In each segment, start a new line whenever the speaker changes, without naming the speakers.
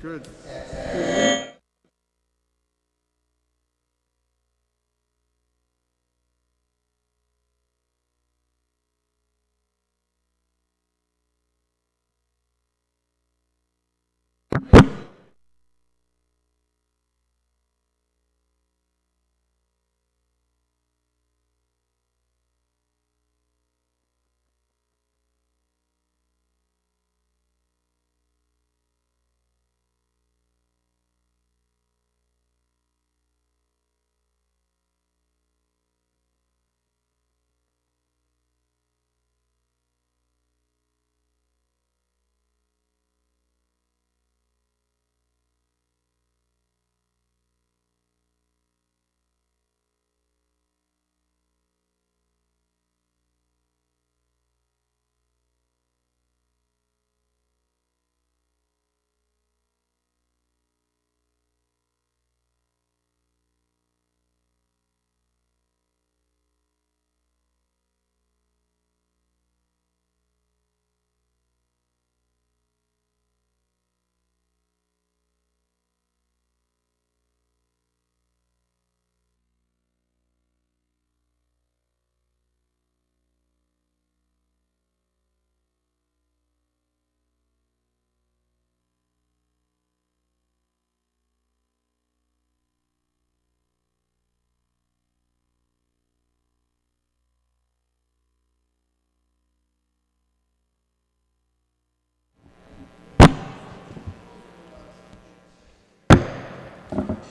Good.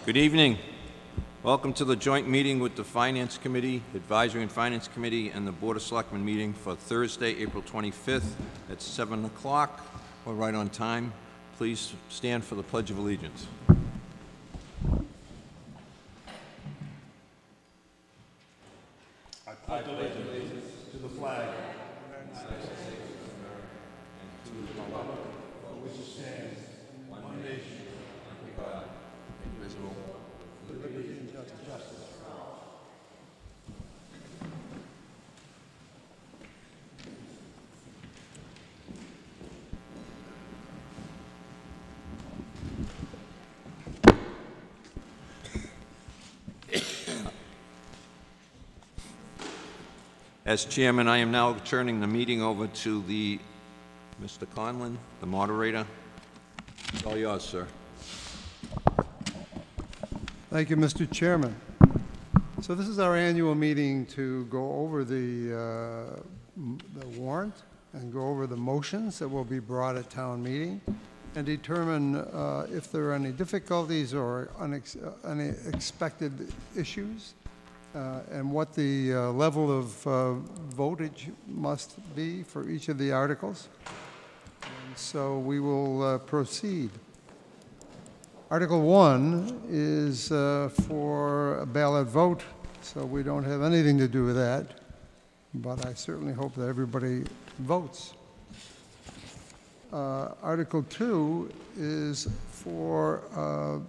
Good evening. Welcome to the joint meeting with the Finance Committee, Advisory and Finance Committee, and the Board of Selectmen meeting for Thursday, April 25th at 7 o'clock. We're right on time. Please stand for the Pledge of Allegiance.
I pledge allegiance to the flag of the United States of America and to the republic for which it stands, one nation, under God, indivisible, with liberty and justice for all.
As chairman, I am now turning the meeting over to Mr. Conlon, the moderator. It's all yours, sir.
Thank you, Mr. Chairman. So this is our annual meeting to go over the warrant and go over the motions that will be brought at town meeting and determine if there are any difficulties or unexpected issues. And what the level of votage must be for each of the articles. And so we will proceed. Article 1 is for a ballot vote, so we don't have anything to do with that. But I certainly hope that everybody votes. Article 2 is for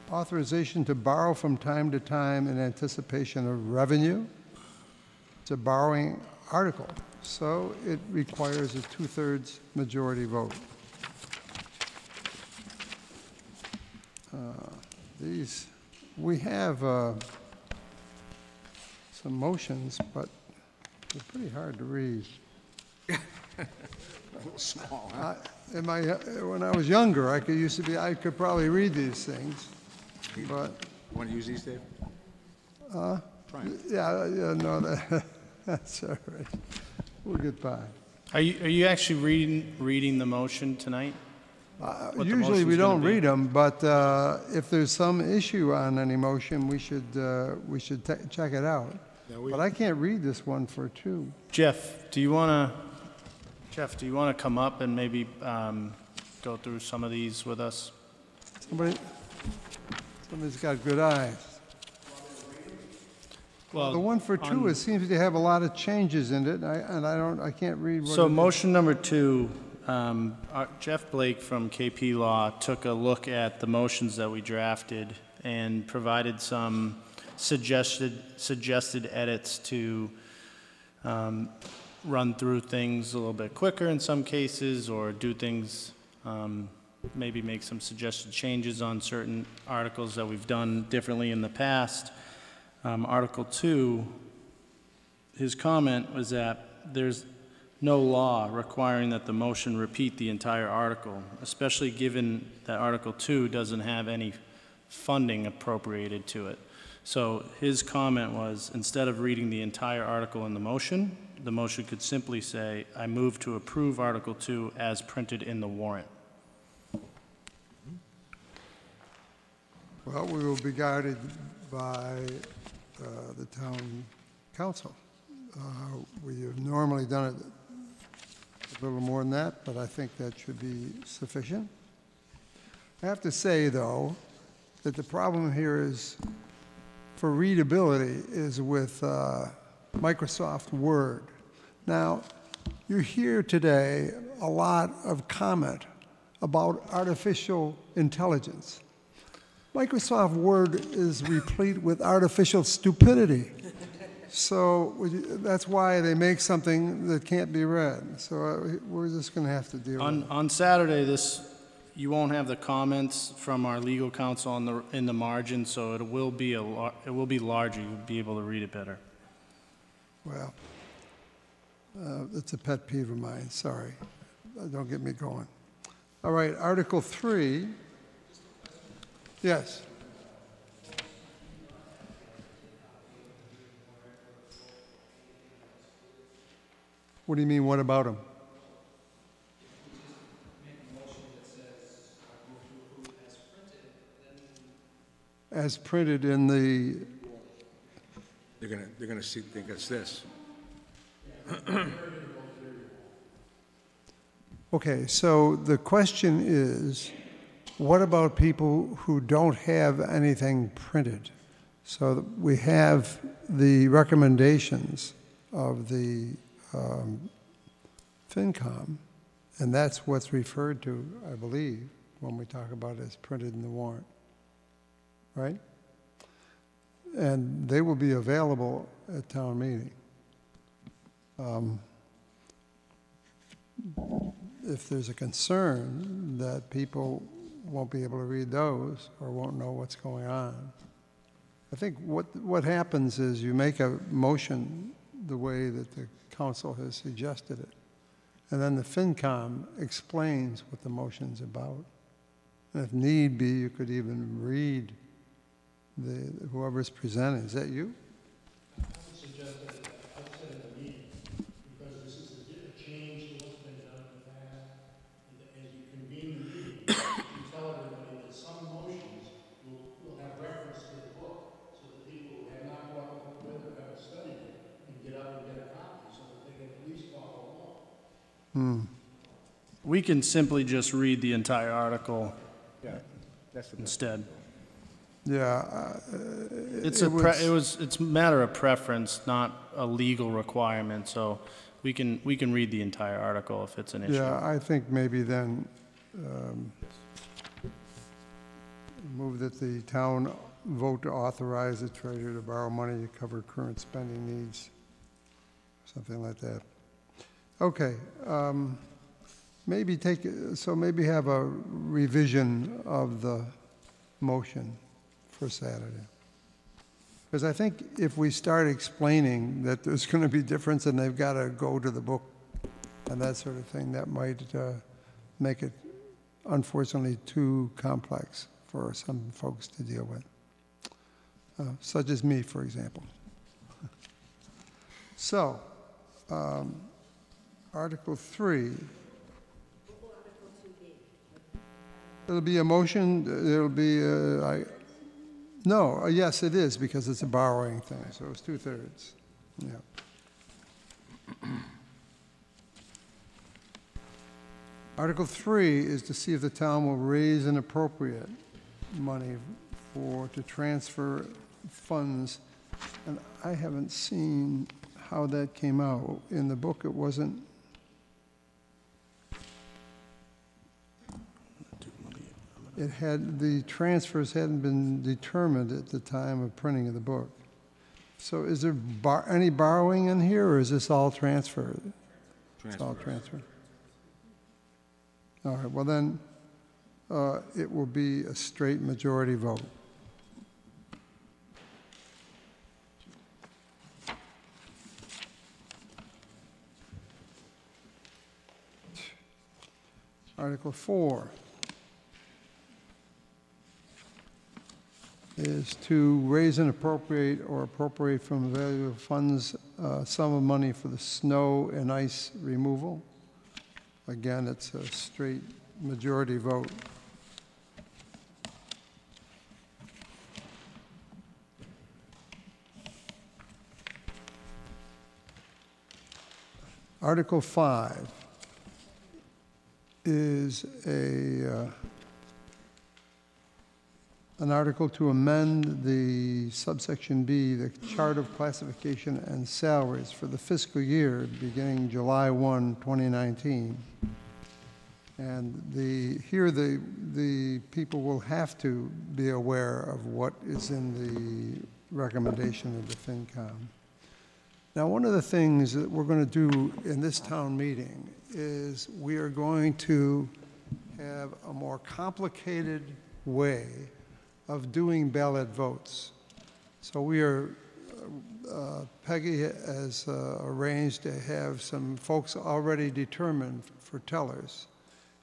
authorization to borrow from time to time in anticipation of revenue. It's a borrowing article, so it requires a 2/3 majority vote. We have some motions, but they're pretty hard to read.
A little small, huh?
When I was younger, I could probably read these things. But
Want to use these, Dave? Try 'em.
yeah, no, that's all right. We'll get by.
Are you actually reading the motion tonight?
Usually we don't read them, but if there's some issue on any motion, we should check it out. Yeah, but I can't read this one for 2.
Jeff, do you want to come up and maybe go through some of these with us?
Somebody's got good eyes.
Well,
the one for 2, it seems to have a lot of changes in it, I can't read what
so motion number 2, Jeff Blake from KP Law took a look at the motions that we drafted and provided some suggested edits to run through things a little bit quicker in some cases, or do things maybe make some suggested changes on certain articles that we've done differently in the past. Article 2, his comment was that there's no law requiring that the motion repeat the entire article, especially given that Article 2 doesn't have any funding appropriated to it. So his comment was, instead of reading the entire article in the motion could simply say, I move to approve Article 2 as printed in the warrant.
Well, we will be guided by the town council. We have normally done it a little more than that, but I think that should be sufficient. I have to say, though, that the problem here is, for readability, is with Microsoft Word. Now, you hear today a lot of comment about artificial intelligence. Microsoft Word is replete with artificial stupidity. So that's why they make something that can't be read. So we're just going to have to deal with it.
On Saturday, you won't have the comments from our legal counsel in the margin, so it will be larger. You'll be able to read it better.
Well, it's a pet peeve of mine, sorry. Don't get me going. All right, Article 3. Yes. What do you mean, what about them? As printed in the...
They're gonna think it's this.
Okay, so the question is, what about people who don't have anything printed? So we have the recommendations of the FinCom, and that's what's referred to, I believe, when we talk about it as printed in the warrant, right? And they will be available at town meeting. If there's a concern that people won't be able to read those or won't know what's going on, I think what happens is you make a motion the way that the council has suggested it, and then the FinCom explains what the motion's about. And if need be, you could even read whoever's presenting. Is that you?
I would suggest that outside of the meeting, because this is a change to what's been done in the past. As you convene the meeting, you tell everybody that some motions will have reference to the book, so that people who have not brought the book with or haven't studied it can get up and get a copy, so that they can at least follow along.
We can simply just read the entire article
That's the
instead.
Yeah.
It's a matter of preference, not a legal requirement, so we can read the entire article if it's an issue.
Yeah, I think maybe then move that the town vote to authorize the treasurer to borrow money to cover current spending needs, something like that. Okay, maybe have a revision of the motion for Saturday. Because I think if we start explaining that there's going to be difference and they've got to go to the book and that sort of thing, that might make it, unfortunately, too complex for some folks to deal with, such as me, for example. So, Article 3. It'll be a motion, it'll be, yes, it is, because it's a borrowing thing, so it's 2/3. Yeah. Article 3 is to see if the town will raise and appropriate money to transfer funds, and I haven't seen how that came out. In the book, it wasn't. The transfers hadn't been determined at the time of printing of the book. So is there any borrowing in here, or is this all transferred? It's all transferred. All right, well then, it will be a straight majority vote. Article 4 is to raise and appropriate or appropriate from available funds sum of money for the snow and ice removal. Again, it's a straight majority vote. Article 5 is an article to amend the subsection B, the chart of classification and salaries for the fiscal year beginning July 1, 2019. And the people will have to be aware of what is in the recommendation of the FinCom. Now, one of the things that we're going to do in this town meeting is we are going to have a more complicated way of doing ballot votes. So we are, Peggy has arranged to have some folks already determined for tellers.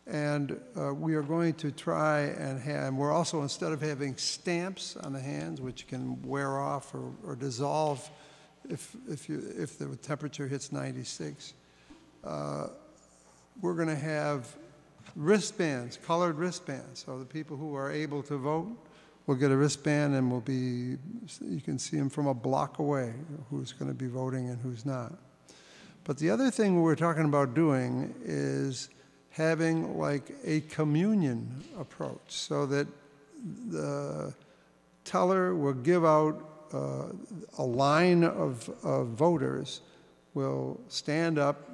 And we are going to try and have, we're also, instead of having stamps on the hands, which can wear off or dissolve if the temperature hits 96, we're going to have wristbands, colored wristbands. So the people who are able to vote will get a wristband and you can see them from a block away, who's going to be voting and who's not. But the other thing we're talking about doing is having like a communion approach, so that the teller will give out a line of voters will stand up,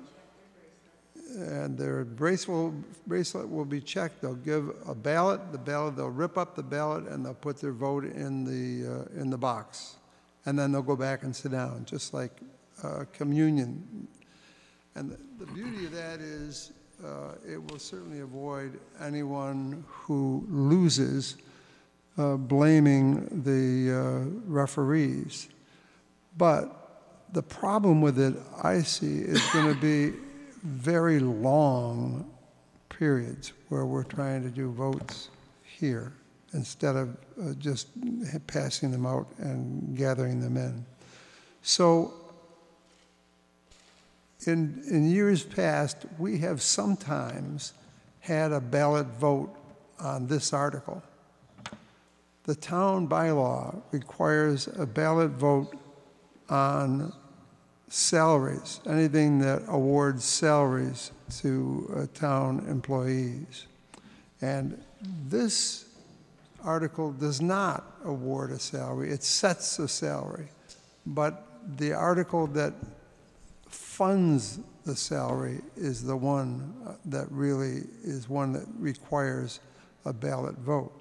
and their bracelet will be checked. They'll give a ballot. They'll rip up the ballot, and they'll put their vote in the box, and then they'll go back and sit down, just like communion. And the beauty of that is it will certainly avoid anyone who loses blaming the referees. But the problem with it, I see, is going to be very long periods where we're trying to do votes here instead of just passing them out and gathering them in. So in years past, we have sometimes had a ballot vote on this article. The town bylaw requires a ballot vote on salaries, anything that awards salaries to town employees. And this article does not award a salary, it sets a salary. But the article that funds the salary is the one that really is one that requires a ballot vote.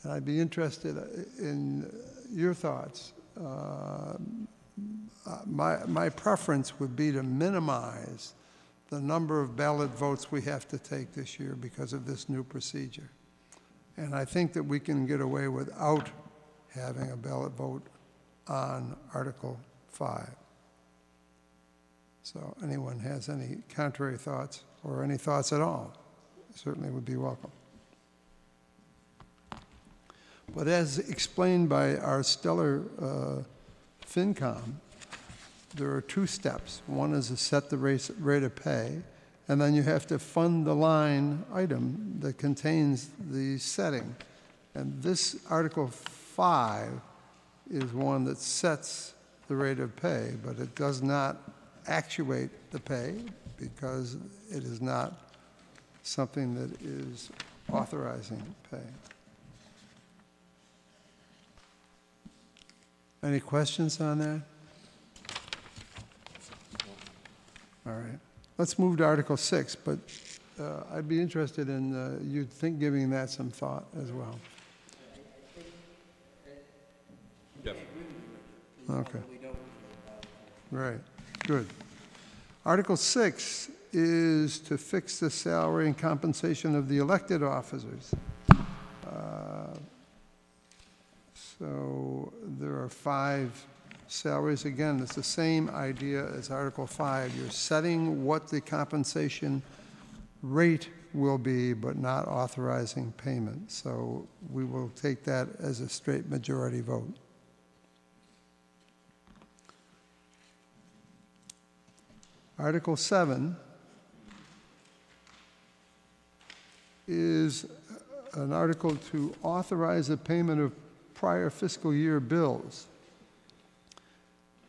And I'd be interested in your thoughts. My preference would be to minimize the number of ballot votes we have to take this year because of this new procedure. And I think that we can get away without having a ballot vote on Article 5. So anyone has any contrary thoughts or any thoughts at all, certainly would be welcome. But as explained by our stellar FinCom, there are two steps. One is to set the rate of pay, and then you have to fund the line item that contains the setting. And this Article 5 is one that sets the rate of pay, but it does not actuate the pay because it is not something that is authorizing pay. Any questions on that? All right. Let's move to Article 6, but I'd be interested in giving that some thought as well. Okay. Right. Good. Article 6 is to fix the salary and compensation of the elected officers. So there are 5 salaries. Again, it's the same idea as Article 5. You're setting what the compensation rate will be, but not authorizing payment. So we will take that as a straight majority vote. Article 7 is an article to authorize the payment of prior fiscal year bills.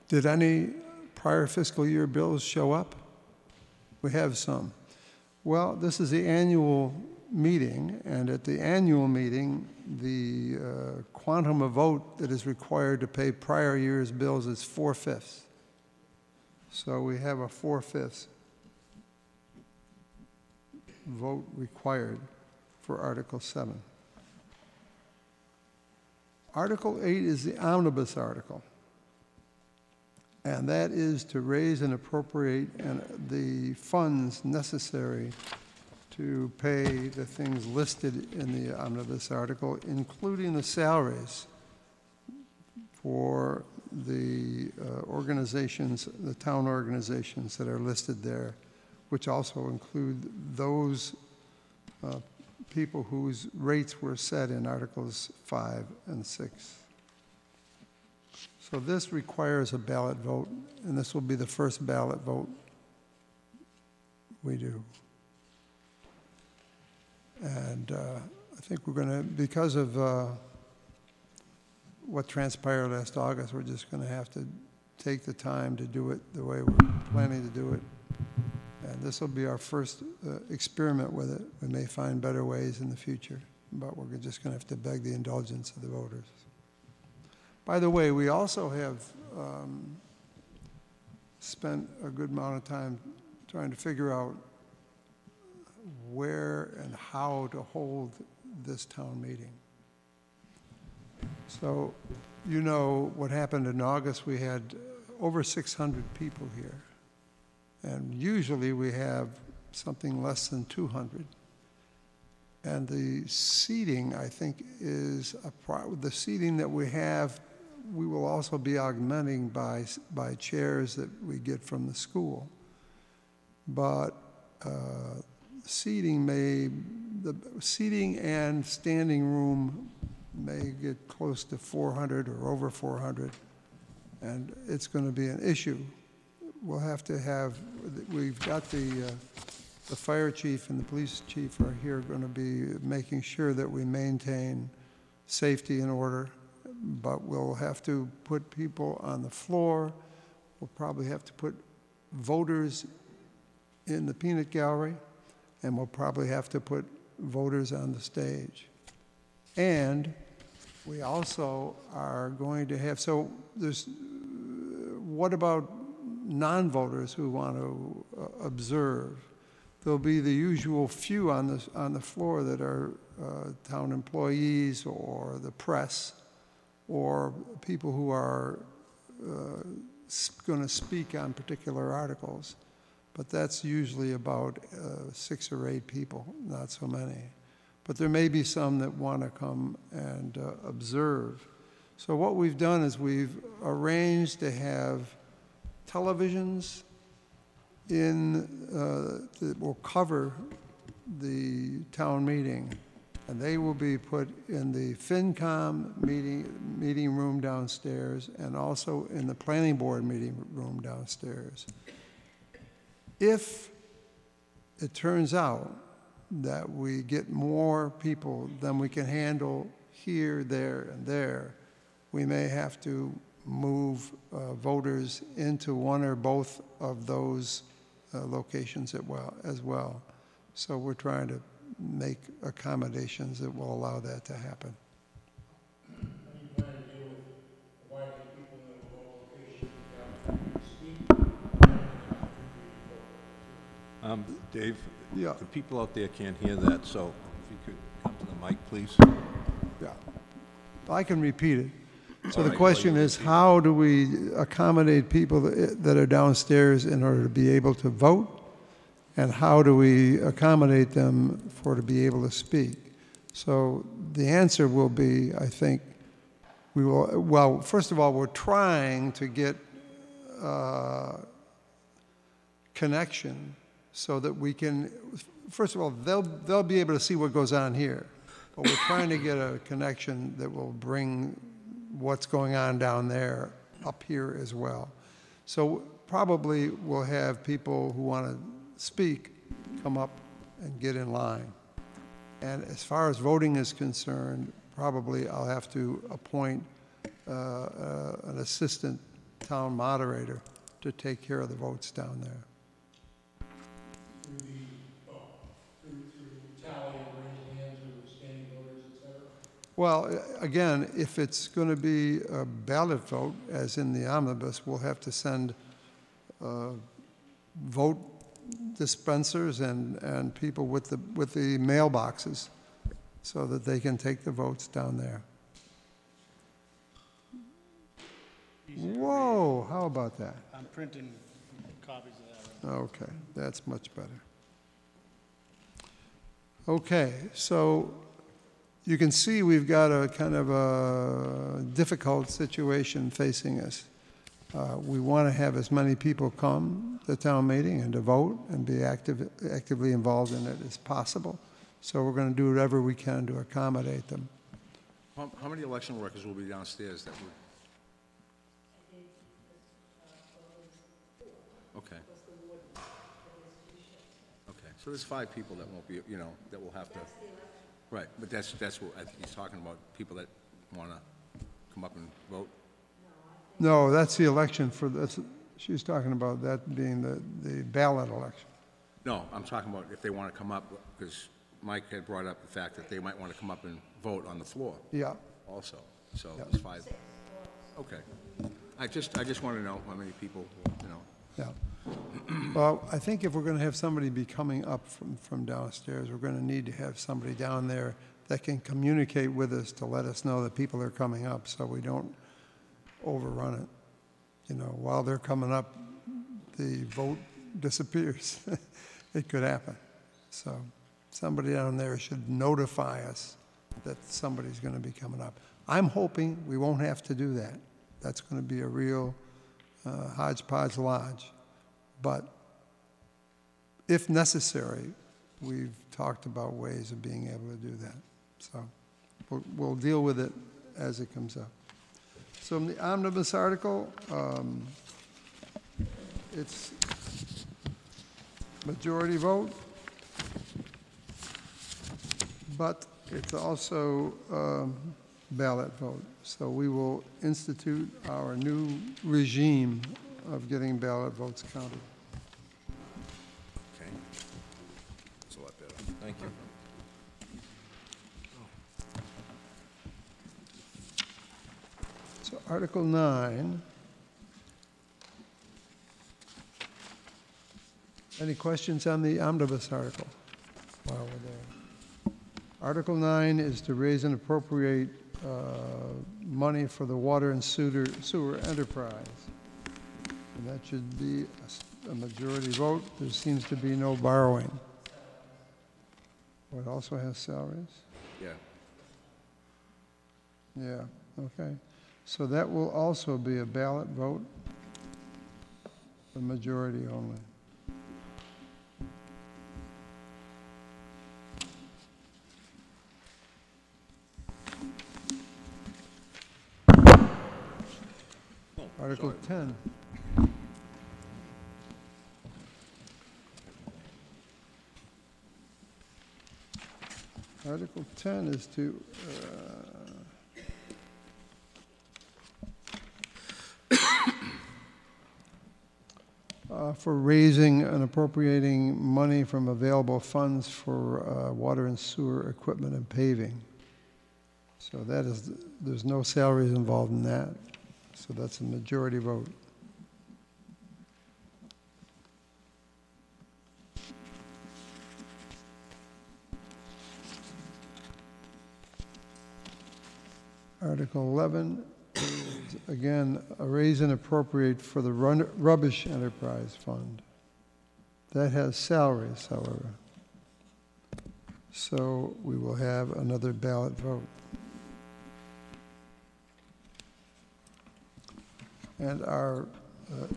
Did any prior fiscal year bills show up? We have some. Well, this is the annual meeting, and at the annual meeting, the quantum of vote that is required to pay prior year's bills is 4/5. So we have a 4/5 vote required for Article 7. Article 8 is the omnibus article, and that is to raise and appropriate the funds necessary to pay the things listed in the omnibus article, including the salaries for the organizations, the town organizations that are listed there, which also include those people whose rates were set in Articles 5 and 6. So this requires a ballot vote, and this will be the first ballot vote we do. And I think we're going to, because of what transpired last August, we're just going to have to take the time to do it the way we're planning to do it. And this will be our first experiment with it. We may find better ways in the future, but we're just going to have to beg the indulgence of the voters. By the way, we also have spent a good amount of time trying to figure out where and how to hold this town meeting. So, you know what happened in August. We had over 600 people here. And usually we have something less than 200. And the seating, I think, is the seating that we have, we will also be augmenting by chairs that we get from the school. But the seating and standing room may get close to 400 or over 400, and it's going to be an issue. We'll have to have, we've got the fire chief and the police chief are here going to be making sure that we maintain safety and order, but we'll have to put people on the floor. We'll probably have to put voters in the peanut gallery, and we'll probably have to put voters on the stage. And we also are going to have, so there's, what about non-voters who want to observe? There'll be the usual few on the floor that are town employees or the press or people who are going to speak on particular articles. But that's usually about 6 or 8 people, not so many. But there may be some that want to come and observe. So what we've done is we've arranged to have televisions that will cover the town meeting, and they will be put in the FinCom meeting room downstairs and also in the planning board meeting room downstairs. If it turns out that we get more people than we can handle here, there, and there, we may have to move voters into one or both of those locations as well. So we're trying to make accommodations that will allow that to happen.
How do you plan to deal with inviting people in a location to speak?
Dave,
Yeah.
the people out there can't hear that, so if you could come to the mic, please.
Yeah, I can repeat it. So
All
the
right,
question
well,
is, how do we accommodate people that are downstairs in order to be able to vote? and how do we accommodate them for to be able to speak. So the answer will be, I think, we will, well, first of all, we're trying to get connection so that we can, first of all, they'll be able to see what goes on here, but we're trying to get a connection that will bring what's going on down there up here as well. So probably we'll have people who want to speak come up and get in line. And as far as voting is concerned, probably I'll have to appoint an assistant town moderator to take care of the votes down there.
Through tally and raised hands or standing voters, et cetera?
Well, again, if it's going to be a ballot vote, as in the omnibus, we'll have to send vote dispensers and people with the mailboxes so that they can take the votes down there. Whoa, how about that?
I'm printing copies of that right
Okay, that's much better. Okay, so you can see we've got a kind of a difficult situation facing us. We want to have as many people come to town meeting and to vote and be actively involved in it as possible. So we're going to do whatever we can to accommodate them.
How many election workers will be downstairs that would? Okay. Okay, so there's 5 people that won't be, you know, that will have to. Right, but that's what I think he's talking about, people that want to come up and vote.
No, that's the election for, she's talking about that being the ballot election.
No, I'm talking about if they want to come up, because Mike had brought up the fact that they might want to come up and vote on the floor.
Yeah.
Also, so there's 5. Okay. I just want to know how many people, you know.
Yeah. Well, I think if we're going to have somebody be coming up from downstairs, we're going to need to have somebody down there that can communicate with us to let us know that people are coming up so we don't overrun it. You know, while they're coming up, the vote disappears. It could happen. So somebody down there should notify us that somebody's going to be coming up. I'm hoping we won't have to do that. That's going to be a real hodgepodge lodge. But if necessary, we've talked about ways of being able to do that. So we'll deal with it as it comes up. So in the omnibus article, it's majority vote, but it's also ballot vote. So we will institute our new regime of getting ballot votes counted.
Okay. That's a lot better.
Thank you.
So Article 9. Any questions on the omnibus article while we're there? Article 9 is to raise and appropriate money for the water and sewer enterprise. And that should be a majority vote. There seems to be no borrowing. What also has salaries?
Yeah.
Yeah, okay. So that will also be a ballot vote, the majority only. Article 10. Article 10 is to for raising and appropriating money from available funds for water and sewer equipment and paving. So that is, there's no salaries involved in that. So that's a majority vote. Article 11 is, again, a raise and appropriate for the rubbish enterprise fund. That has salaries, however. So we will have another ballot vote. And our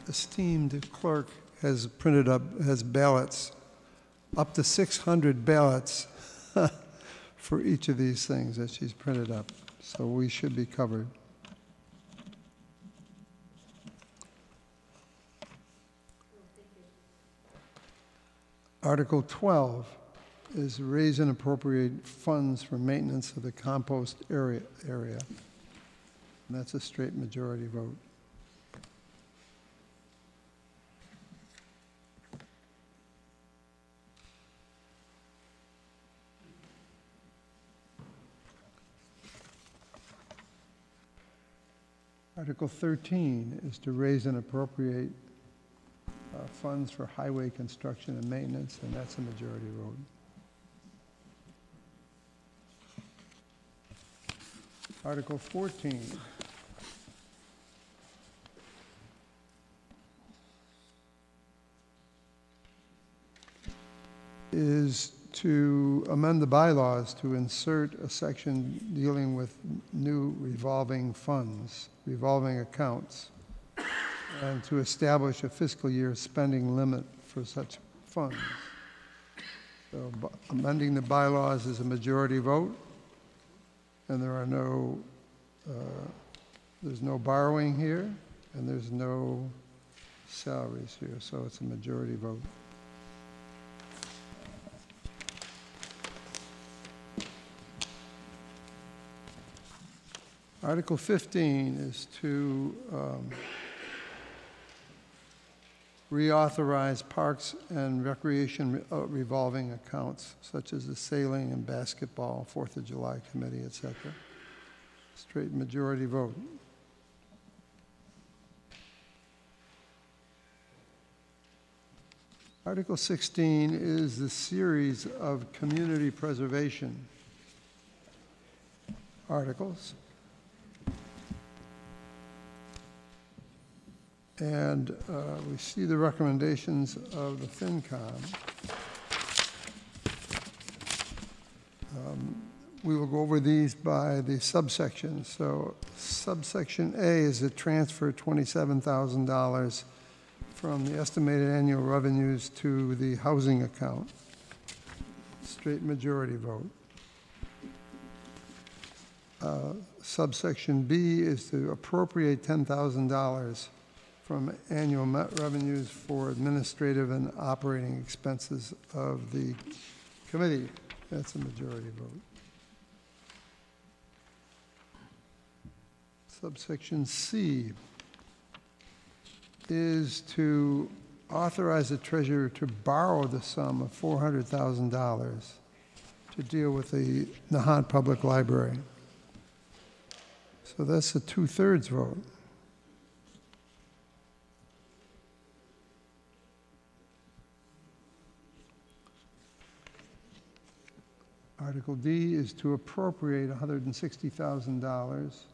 esteemed clerk has printed up, has ballots, up to 600 ballots for each of these things that she's printed up. So we should be covered. Article 12 is raise and appropriate funds for maintenance of the compost area. And that's a straight majority vote. Article 13 is to raise and appropriate funds for highway construction and maintenance, and that's a majority vote. Article 14 is to amend the bylaws to insert a section dealing with new revolving funds, revolving accounts, and to establish a fiscal year spending limit for such funds. So amending the bylaws is a majority vote, and there are no, there's no borrowing here, and there's no salaries here, so it's a majority vote. Article 15 is to reauthorize parks and recreation revolving accounts, such as the sailing and basketball, 4th of July committee, etc. Straight majority vote. Article 16 is the series of community preservation articles. And we see the recommendations of the FinCom. We will go over these by the subsections. So subsection A is to transfer $27,000 from the estimated annual revenues to the housing account. Straight majority vote. Subsection B is to appropriate $10,000 from annual revenues for administrative and operating expenses of the committee. That's a majority vote. Subsection C is to authorize the treasurer to borrow the sum of $400,000 to deal with the Nahant Public Library. So that's a 2/3 vote. Article D is to appropriate $160,000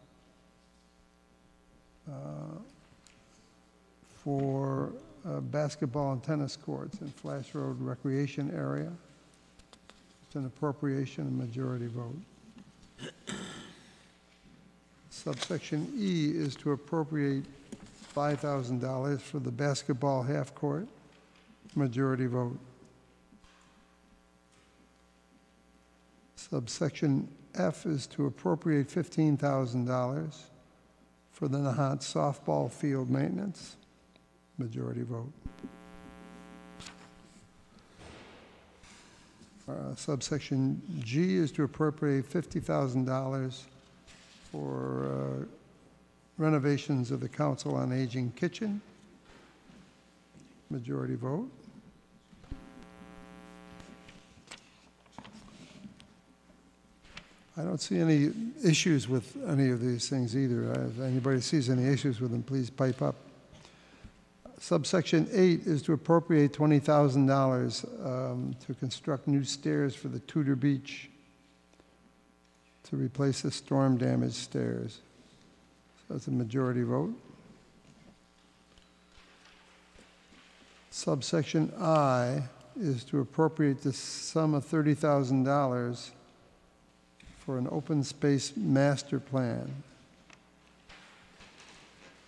for basketball and tennis courts in Flash Road Recreation Area. It's an appropriation, a majority vote. Subsection E is to appropriate $5,000 for the basketball half court, majority vote. Subsection F is to appropriate $15,000 for the Nahant softball field maintenance, majority vote. Subsection G is to appropriate $50,000 for renovations of the Council on Aging kitchen, majority vote. I don't see any issues with any of these things either. If anybody sees any issues with them, please pipe up. Subsection 8 is to appropriate $20,000 to construct new stairs for the Tudor Beach to replace the storm-damaged stairs. So that's a majority vote. Subsection I is to appropriate the sum of $30,000 for an open space master plan.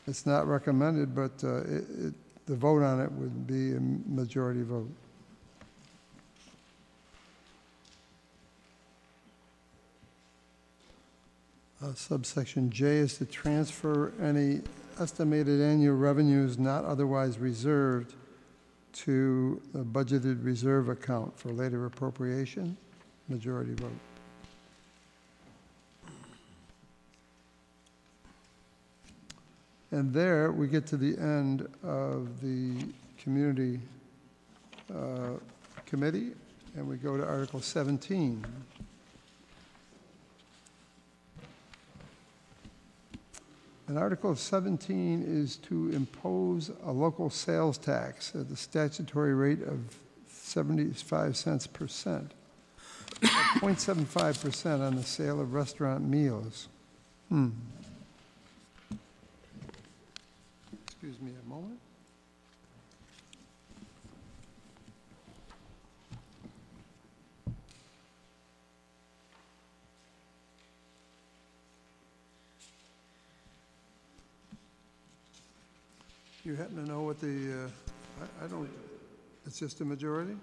It's not recommended, but the vote on it would be a majority vote. Subsection J is to transfer any estimated annual revenues not otherwise reserved to the budgeted reserve account for later appropriation, majority vote. And there, we get to the end of the community committee, and we go to Article 17. And Article 17 is to impose a local sales tax at the statutory rate of 75 cents per cent, 0.75% on the sale of restaurant meals. Excuse me a moment. You happen to know what the, I don't, it's just a majority?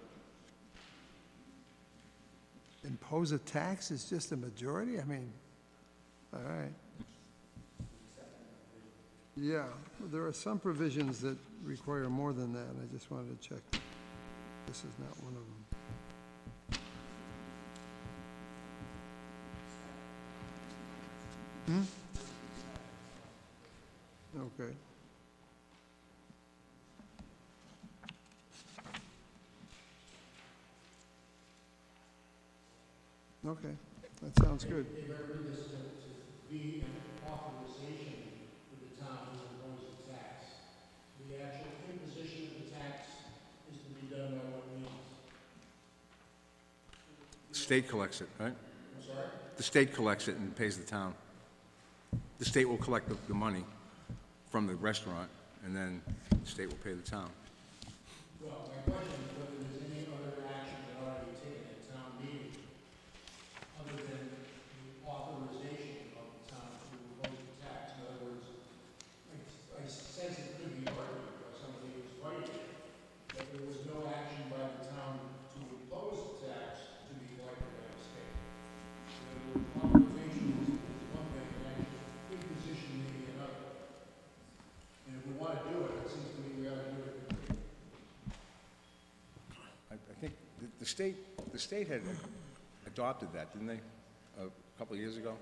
Impose a tax is just a majority? I mean, all right. Yeah, there are some provisions that require more than that. I just wanted to check. This is not one of them. Okay. Okay, that sounds good.
They read this to be an authorization for the town to impose the tax. The actual imposition of the tax is to be done by what means?
The state collects it, right?
I'm sorry?
The state collects it and pays the town. The state will collect the money from the restaurant, and then the state will pay the town.
Well, my question is whether there's any other action that ought to be taken at town meeting other than the authorization of the town to impose the tax. In other words, I sense it could be argued by somebody who's writing it, that there was no action by the town to impose the tax to be collected by the state. In other words, authorization is one thing, and actual imposition may be another. And if we want to do it, it seems to me we ought to do it.
I think the state had adopted that, didn't they, a couple of years ago?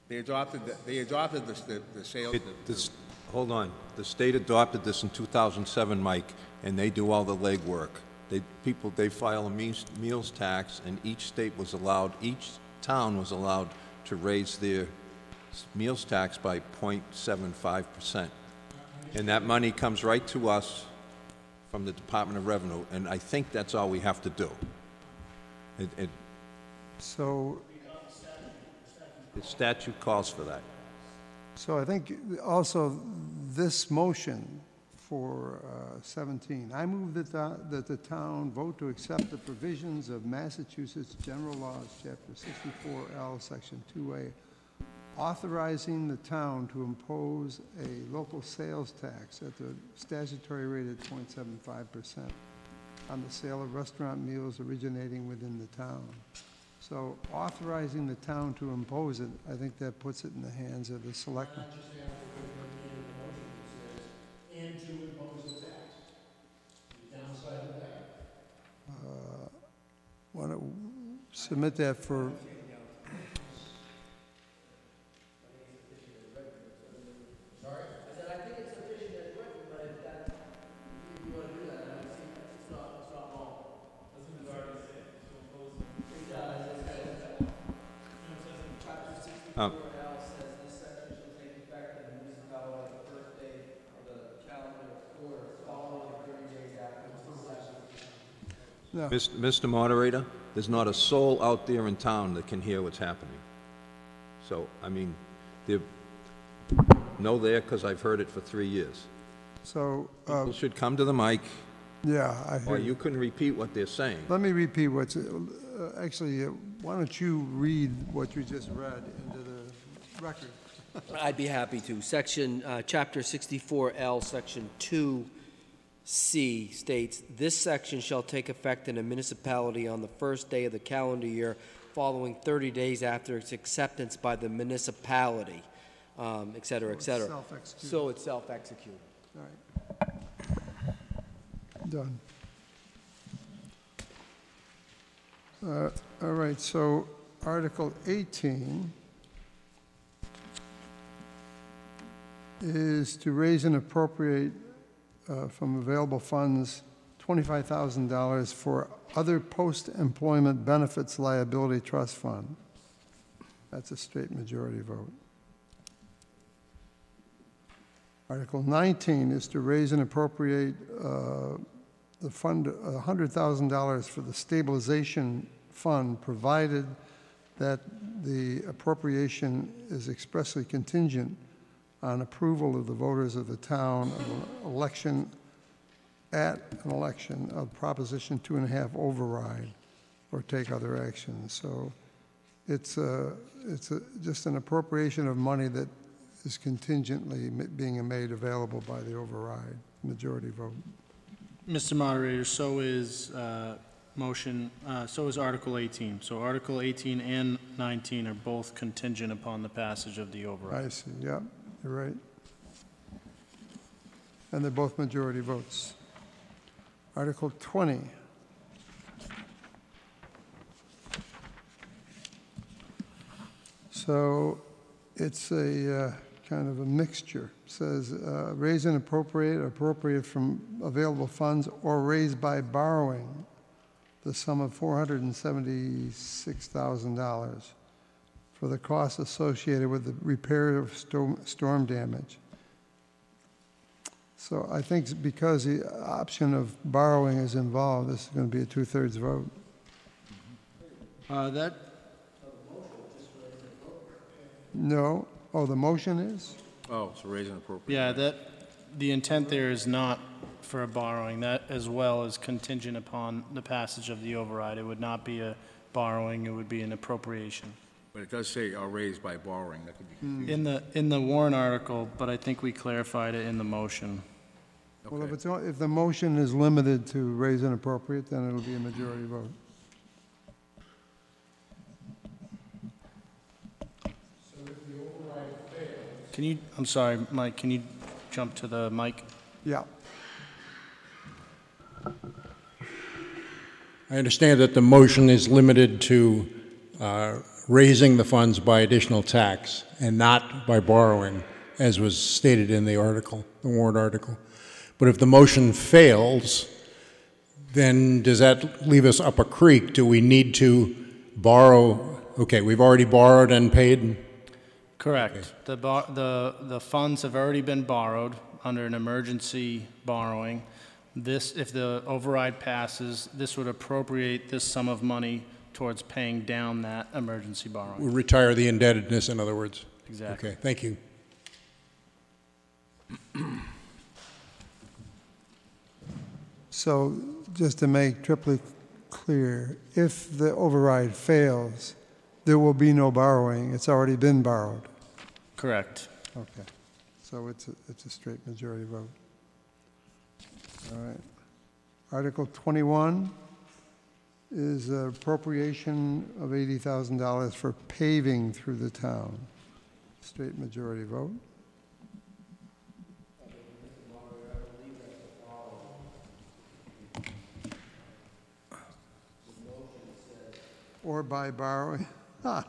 They adopted the sales.
Hold on. The state adopted this in 2007, Mike, and they do all the legwork. They file a meals tax, and each town was allowed to raise their meals tax by 0.75%. And that money comes right to us from the Department of Revenue, and I think that's all we have to do.
So,
The statute calls for that.
so I think also this motion for 17, I move that the town vote to accept the provisions of Massachusetts General Laws, Chapter 64L, Section 2A, authorizing the town to impose a local sales tax at the statutory rate of 0.75% on the sale of restaurant meals originating within the town. So authorizing the town to impose it, I think that puts it in the hands of the selectmen.
Not just have the motion that says, and to impose a tax. The downside of that.
Want to submit that for,
Sorry? I said, I think it's sufficient as written, but if that, if you want to do that, I don't see, it's not wrong. Doesn't it already say to impose? It does, it says, chapter 64L says this section shall take effect in the municipality the first day of the calendar quarter following 30 days after the session.
no,
Mr. Moderator, there's not a soul out there in town that can hear what's happening. So, I mean, they're no there because I've heard it for 3 years.
so,
People should come to the mic
Yeah, I hear
Or
you.
you can repeat what they're saying.
Let me repeat what's, actually, why don't you read what you just read into the record?
I'd be happy to. Chapter 64L, Section 2C states, "This section shall take effect in a municipality on the first day of the calendar year following 30 days after its acceptance by the municipality," et cetera, et cetera.
Self-executing.
So it's self-executed.
All right. Done. All right, so Article 18 is to raise and appropriate from available funds $25,000 for other post-employment benefits liability trust fund. That's a straight majority vote. Article 19 is to raise and appropriate the fund $100,000 for the stabilization fund, provided that the appropriation is expressly contingent on approval of the voters of the town of an election of Proposition 2.5 override or take other actions. So it's just an appropriation of money that is contingently being made available by the override, majority vote.
Mr. Moderator, so is so is Article 18. So Article 18 and 19 are both contingent upon the passage of the override.
I see, yeah, you're right. And they're both majority votes. Article 20. So it's a kind of a mixture. It says raise and appropriate from available funds or raise by borrowing the sum of $476,000 for the costs associated with the repair of storm damage. So I think because the option of borrowing is involved, this is going to be a 2/3 vote. No. Oh, the motion is?
Oh, so raise and appropriate.
Yeah, the intent there is not for a borrowing. That as well is contingent upon the passage of the override. It would not be a borrowing, it would be an appropriation.
But it does say raise by borrowing. That could be confusing.
In the warrant article, but I think we clarified it in the motion.
Well,
Okay.
if the motion is limited to raise and appropriate, then it'll be a majority vote.
I'm sorry, Mike, can you jump to the mic?
Yeah.
I understand that the motion is limited to raising the funds by additional tax and not by borrowing, as was stated in the article, the warrant article. But if the motion fails, then does that leave us up a creek? Do we need to borrow? Okay, we've already borrowed and paid.
Correct. The funds have already been borrowed under an emergency borrowing. This, if the override passes, this would appropriate this sum of money towards paying down that emergency borrowing.
We retire the indebtedness, in other words.
Exactly.
Okay, thank you.
So just to make triply clear, if the override fails, there will be no borrowing. It's already been borrowed.
Correct.
Okay. So it's a straight majority vote. All right. Article 21 is appropriation of $80,000 for paving through the town. Straight majority vote. Or by borrowing. Ha.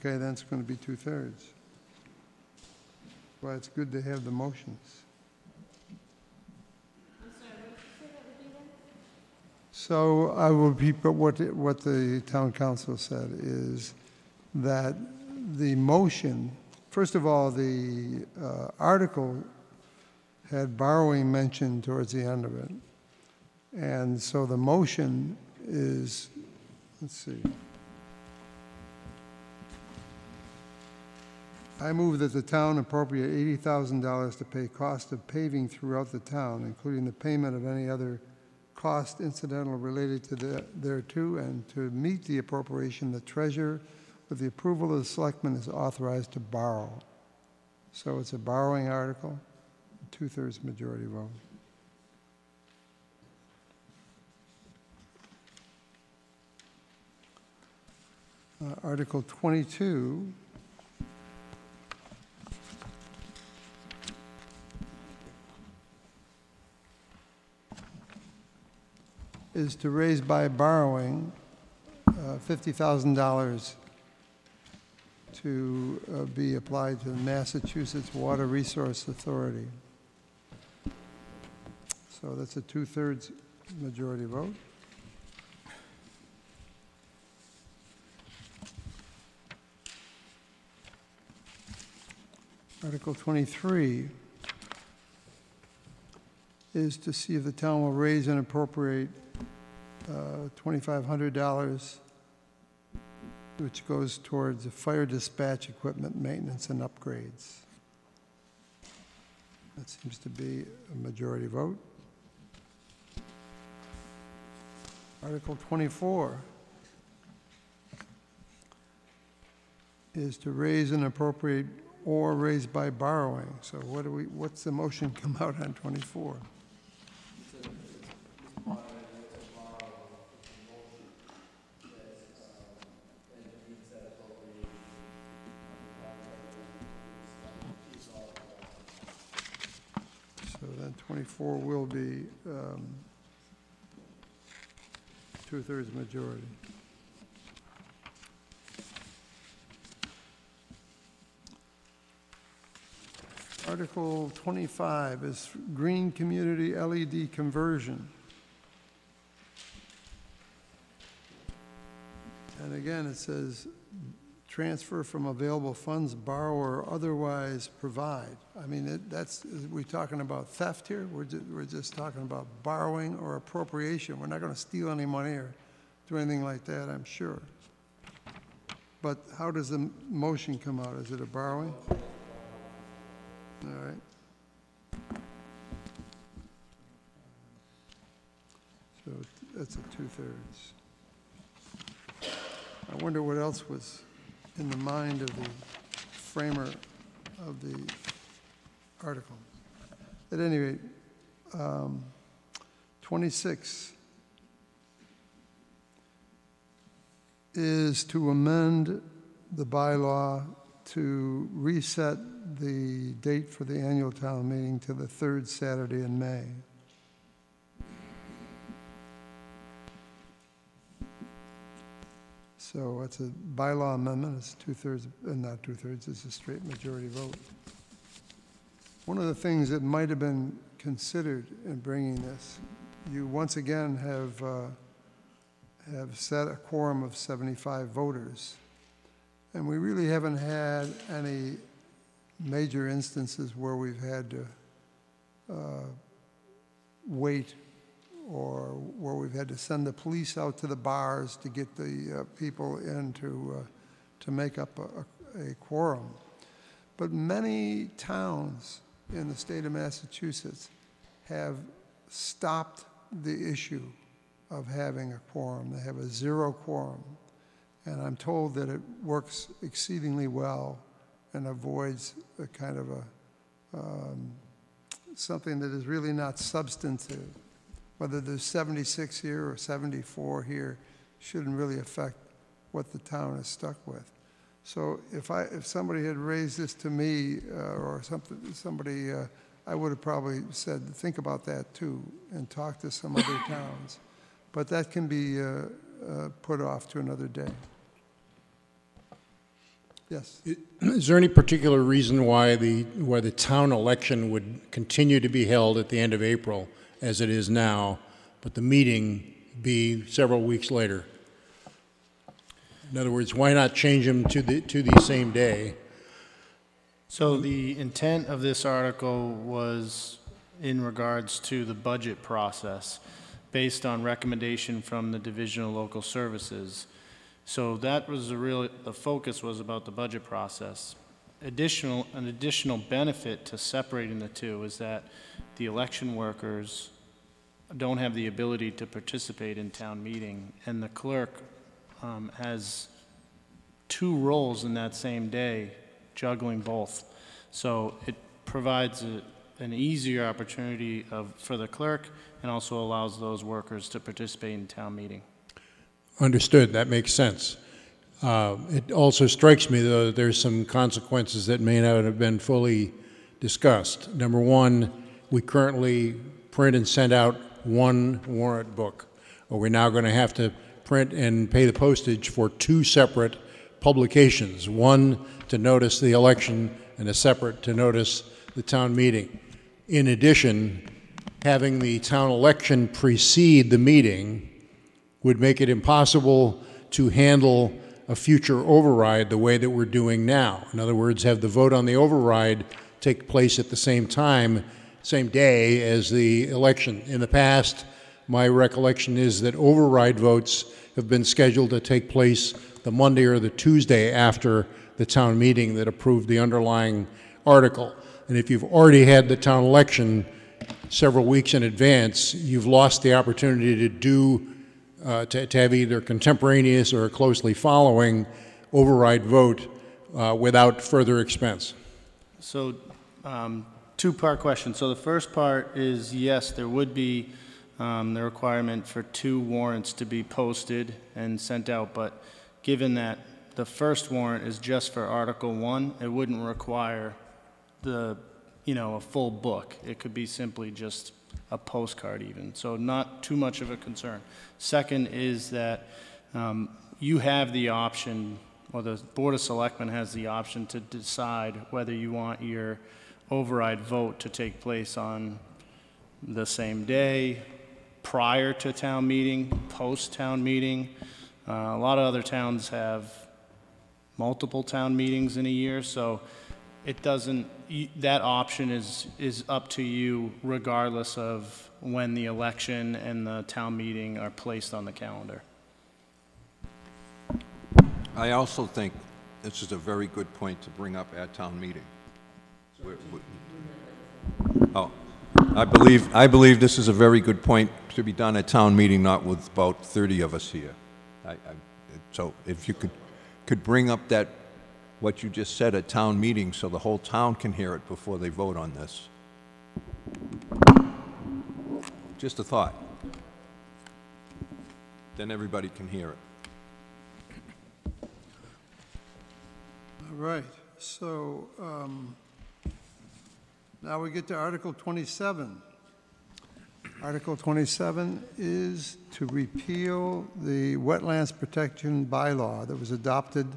Okay, then it's going to be 2/3. Well, it's good to have the motions. So I will repeat, but what the town council said is that the motion, first of all, the article had borrowing mentioned towards the end of it. And so the motion is, let's see. I move that the town appropriate $80,000 to pay cost of paving throughout the town, including the payment of any other cost incidental related to thereto, and to meet the appropriation, the treasurer, with the approval of the selectmen, is authorized to borrow. So it's a borrowing article, 2/3 majority vote. Article 22 is to raise by borrowing $50,000 to be applied to the Massachusetts Water Resource Authority. So that's a 2/3 majority vote. Article 23 is to see if the town will raise and appropriate $2,500, which goes towards the fire dispatch equipment maintenance and upgrades. That seems to be a majority vote. Article 24 is to raise and appropriate or raise by borrowing. So what's the motion come out on 24? So then 24 will be 2/3 majority. Article 25 is green community LED conversion. And again, it says transfer from available funds, borrow or otherwise provide. I mean, we're talking about theft here? We're just talking about borrowing or appropriation. We're not going to steal any money or do anything like that, I'm sure. But how does the motion come out? Is it a borrowing? All right. So that's a 2/3. I wonder what else was in the mind of the framer of the article. At any rate, 26 is to amend the bylaw to reset the date for the annual town meeting to the 3rd Saturday in May. So it's a bylaw amendment. It's 2/3, not 2/3, it's a straight majority vote. One of the things that might have been considered in bringing this, you once again have set a quorum of 75 voters. And we really haven't had any major instances where we've had to wait, or where we've had to send the police out to the bars to get the people in to make up a quorum. But many towns in the state of Massachusetts have stopped the issue of having a quorum. They have a 0 quorum. And I'm told that it works exceedingly well and avoids a kind of something that is really not substantive. Whether there's 76 here or 74 here shouldn't really affect what the town is stuck with. So if somebody had raised this to me or somebody, I would have probably said, think about that too, and talk to some other towns. But that can be put off to another day. Yes.
Is there any particular reason why the town election would continue to be held at the end of April, as it is now, but the meeting be several weeks later? In other words, why not change them to the same day?
So the intent of this article was in regards to the budget process, based on recommendation from the Division of Local Services. So that was the focus was about the budget process. an additional benefit to separating the two is that the election workers don't have the ability to participate in town meeting, and the clerk has two roles in that same day, juggling both. So it provides an easier opportunity for the clerk, and also allows those workers to participate in town meeting.
Understood. That makes sense. It also strikes me, though, that there's some consequences that may not have been fully discussed. Number one, we currently print and send out one warrant book. Or we're now going to have to print and pay the postage for two separate publications, one to notice the election and a separate to notice the town meeting. In addition, having the town election precede the meeting would make it impossible to handle a future override the way that we're doing now. In other words, have the vote on the override take place at the same time, same day as the election. In the past, my recollection is that override votes have been scheduled to take place the Monday or the Tuesday after the town meeting that approved the underlying article. And if you've already had the town election several weeks in advance, you've lost the opportunity to do to have either contemporaneous or closely following override vote without further expense.
So, two-part question. So the first part is, yes, there would be the requirement for two warrants to be posted and sent out, but given that the first warrant is just for Article 1, it wouldn't require a full book. It could be simply just a postcard even, so not too much of a concern. Second is that you have the option, or the Board of Selectmen has the option to decide whether you want your override vote to take place on the same day, prior to town meeting, post-town meeting. A lot of other towns have multiple town meetings in a year, so it doesn't, that option is up to you regardless of when the election and the town meeting are placed on the calendar.
I also think this is a very good point to bring up at town meeting. I believe this is a very good point to be done at town meeting, not with about 30 of us here. So if you could bring up what you just said at town meeting so the whole town can hear it before they vote on this. Just a thought. Then everybody can hear it.
All right, so now we get to Article 27. Article 27 is to repeal the Wetlands Protection Bylaw that was adopted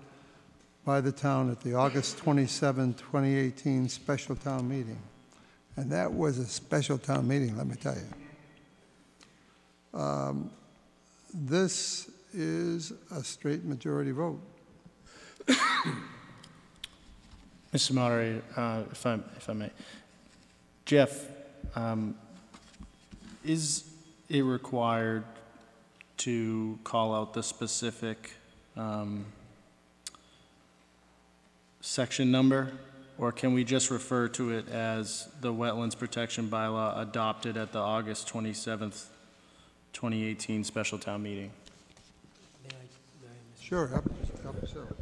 by the town at the August 27, 2018 special town meeting. And that was a special town meeting, let me tell you. This is a straight majority vote.
Mr. Moderator, if I may. Jeff, is it required to call out the specific section number, or can we just refer to it as the Wetlands Protection Bylaw adopted at the August 27th, 2018 special town meeting?
Sure, help yourself.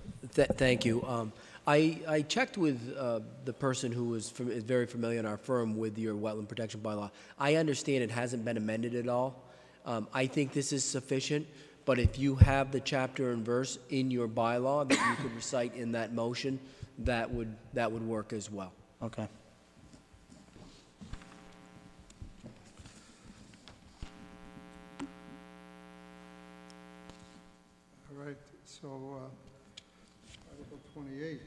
Thank you. I checked with the person who is very familiar in our firm with your wetland protection bylaw. I understand it hasn't been amended at all. I think this is sufficient, but if you have the chapter and verse in your bylaw that you could recite in that motion, that would work as well.
Okay.
All right, so Article 28.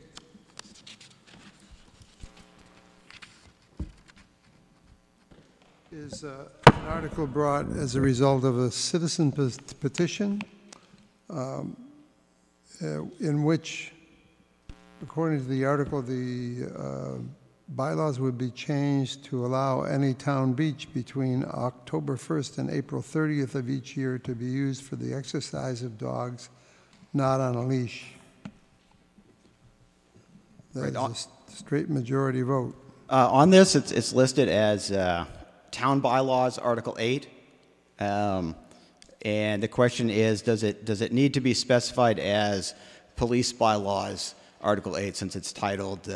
Is an article brought as a result of a citizen petition in which, according to the article, the bylaws would be changed to allow any town beach between October 1st and April 30th of each year to be used for the exercise of dogs not on a leash. That is a straight majority vote.
On this, it's listed as Town Bylaws, Article 8. And the question is, does it need to be specified as Police Bylaws, Article 8, since it's titled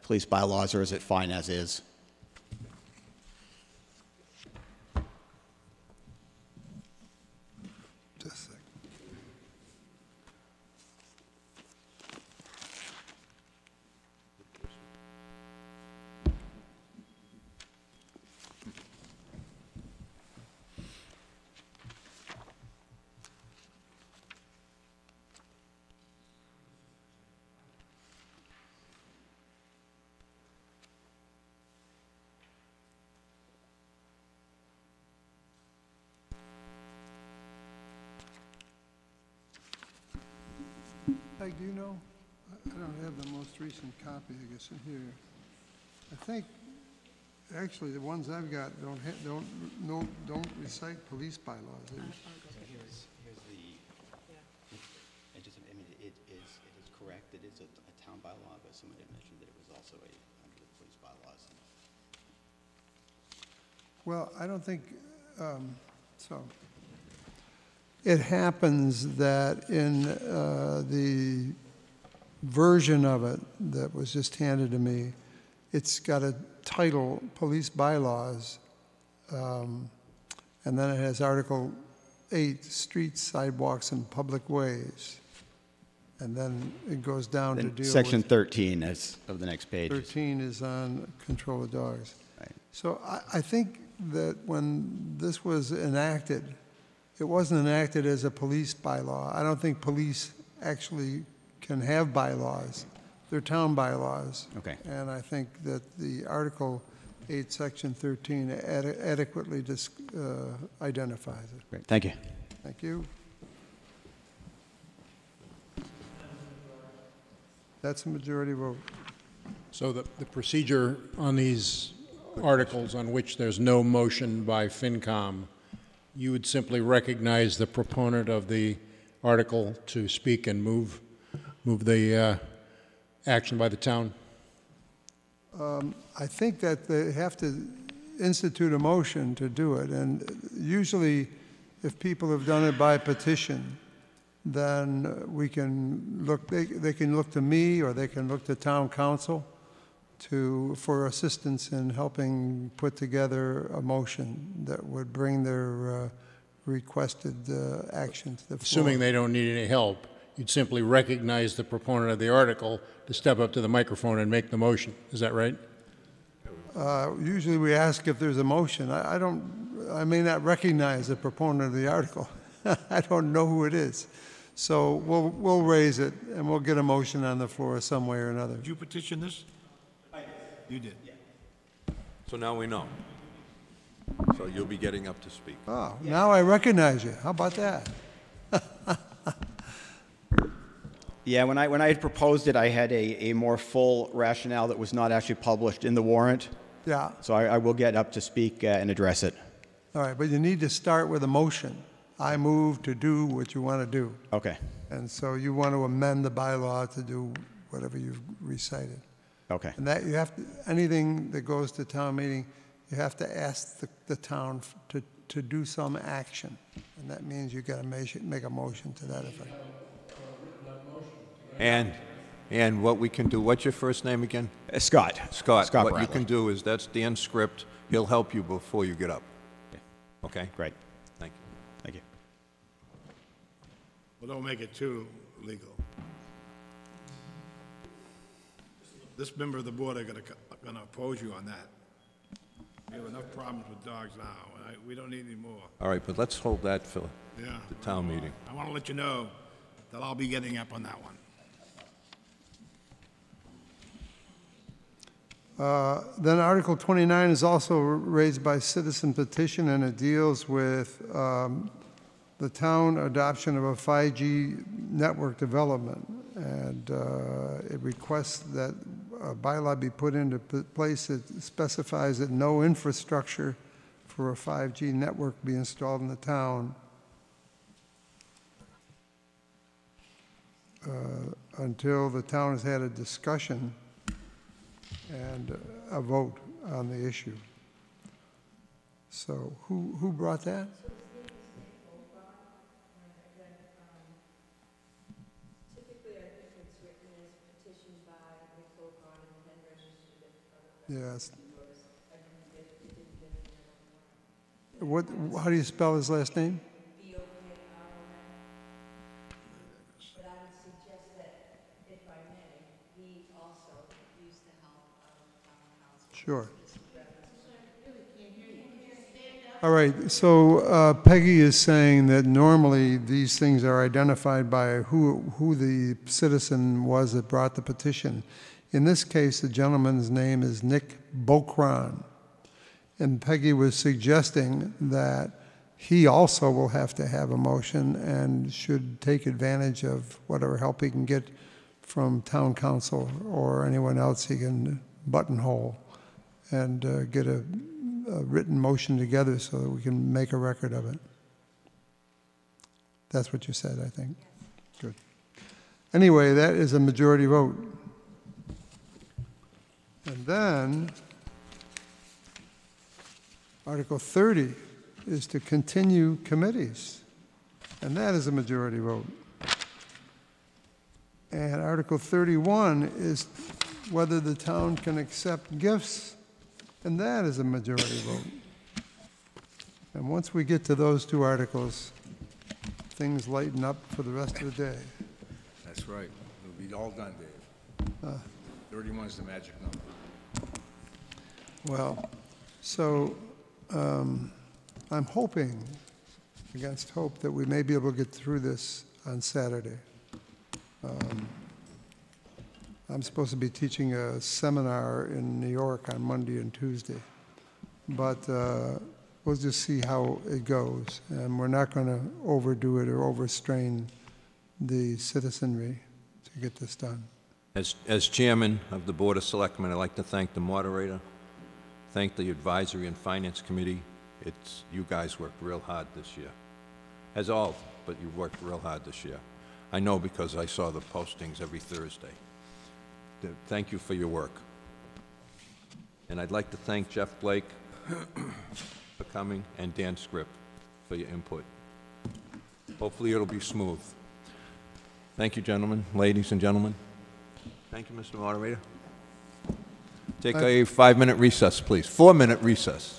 Police Bylaws, or is it fine as is?
Just a second. Peg, do you know? I don't have the most recent copy, I guess, in here. I think, actually, the ones I've got don't recite police bylaws.
Here's the, it is correct, it is a town bylaw, but someone had mentioned that it was also under the police bylaws.
Well, I don't think, so. It happens that in the version of it that was just handed to me, it's got a title, Police Bylaws, and then it has Article 8, Streets, Sidewalks, and Public Ways. And then it goes down to deal
Section
with
13 is of the next page.
13 is on control of dogs.
Right.
So I think that when this was enacted, it wasn't enacted as a police bylaw. I don't think police actually can have bylaws. They're town bylaws.
Okay.
And I think that the Article 8, Section 13 adequately identifies it.
Great, thank you.
Thank you. That's a majority vote.
So the procedure on these articles on which there's no motion by FinCom, you would simply recognize the proponent of the article to speak and move the action by the town?
I think that they have to institute a motion to do it, and usually if people have done it by petition, then we can look, they can look to me or they can look to town council for assistance in helping put together a motion that would bring their requested action to the floor.
Assuming they don't need any help, you'd simply recognize the proponent of the article to step up to the microphone and make the motion. Is that right?
Usually we ask if there's a motion. I may not recognize the proponent of the article. I don't know who it is. So we'll raise it and we'll get a motion on the floor some way or another.
Did you petition this? You did? Yeah.
So now we know. So you'll be getting up to speak.
Oh, now I recognize you. How about that?
Yeah, when I had proposed it, I had a more full rationale that was not actually published in the warrant.
Yeah.
So I will get up to speak and address it.
All right, but you need to start with a motion. I move to do what you want to do.
Okay.
And so you want to amend the bylaw to do whatever you've recited.
Okay.
And that you have to, anything that goes to town meeting, you have to ask the town to do some action. And that means you've got to make a motion to that effect.
And what we can do, what's your first name again?
Scott.
Scott.
Scott
What
Bradley.
you can do is, that's Dan's script. He'll help you before you get up. Okay?
Great.
Thank you.
Thank you.
Well, don't make it too legal. This member of the board are gonna oppose you on that. We have enough problems with dogs now, and we don't need any more.
All right, but let's hold that for
Yeah.
the town meeting.
I want to let you know that I'll be getting up on that one.
Then Article 29 is also raised by citizen petition, and it deals with the town adoption of a 5G network development. And it requests that a bylaw be put into place that specifies that no infrastructure for a 5G network be installed in the town until the town has had a discussion and a vote on the issue. So who brought that?
Typically, I think it's written as petitioned by Nick Bocon and then registered at
Yes.
I didn't get, it didn't get the other
What, how do you spell his last name?
B-O-K-R-O-N. But I would suggest that, if I may, he also use the help of town council.
Sure. All right, so Peggy is saying that normally these things are identified by who the citizen was that brought the petition. In this case, the gentleman's name is Nick Bocron. And Peggy was suggesting that he also will have to have a motion and should take advantage of whatever help he can get from town council or anyone else he can buttonhole and get a written motion together so that we can make a record of it. That's what you said, I think. Good. Anyway, that is a majority vote. And then Article 30 is to continue committees, and that is a majority vote. And Article 31 is whether the town can accept gifts, and that is a majority vote. And once we get to those two articles, things lighten up for the rest of the day.
That's right. It'll be all done, Dave. 31 is the magic number.
Well, so I'm hoping, against hope, that we may be able to get through this on Saturday. I'm supposed to be teaching a seminar in New York on Monday and Tuesday, but we'll just see how it goes, and we're not going to overdo it or overstrain the citizenry to get this done.
As chairman of the Board of Selectmen, I'd like to thank the moderator, thank the Advisory and Finance Committee. You guys worked real hard this year. As all, but you worked real hard this year. I know because I saw the postings every Thursday. Thank you for your work. And I'd like to thank Jeff Blake for coming and Dan Scripp for your input. Hopefully it'll be smooth. Thank you, gentlemen, ladies and gentlemen. Thank you, Mr. Moderator. Take a 5-minute recess, please. 4-minute recess.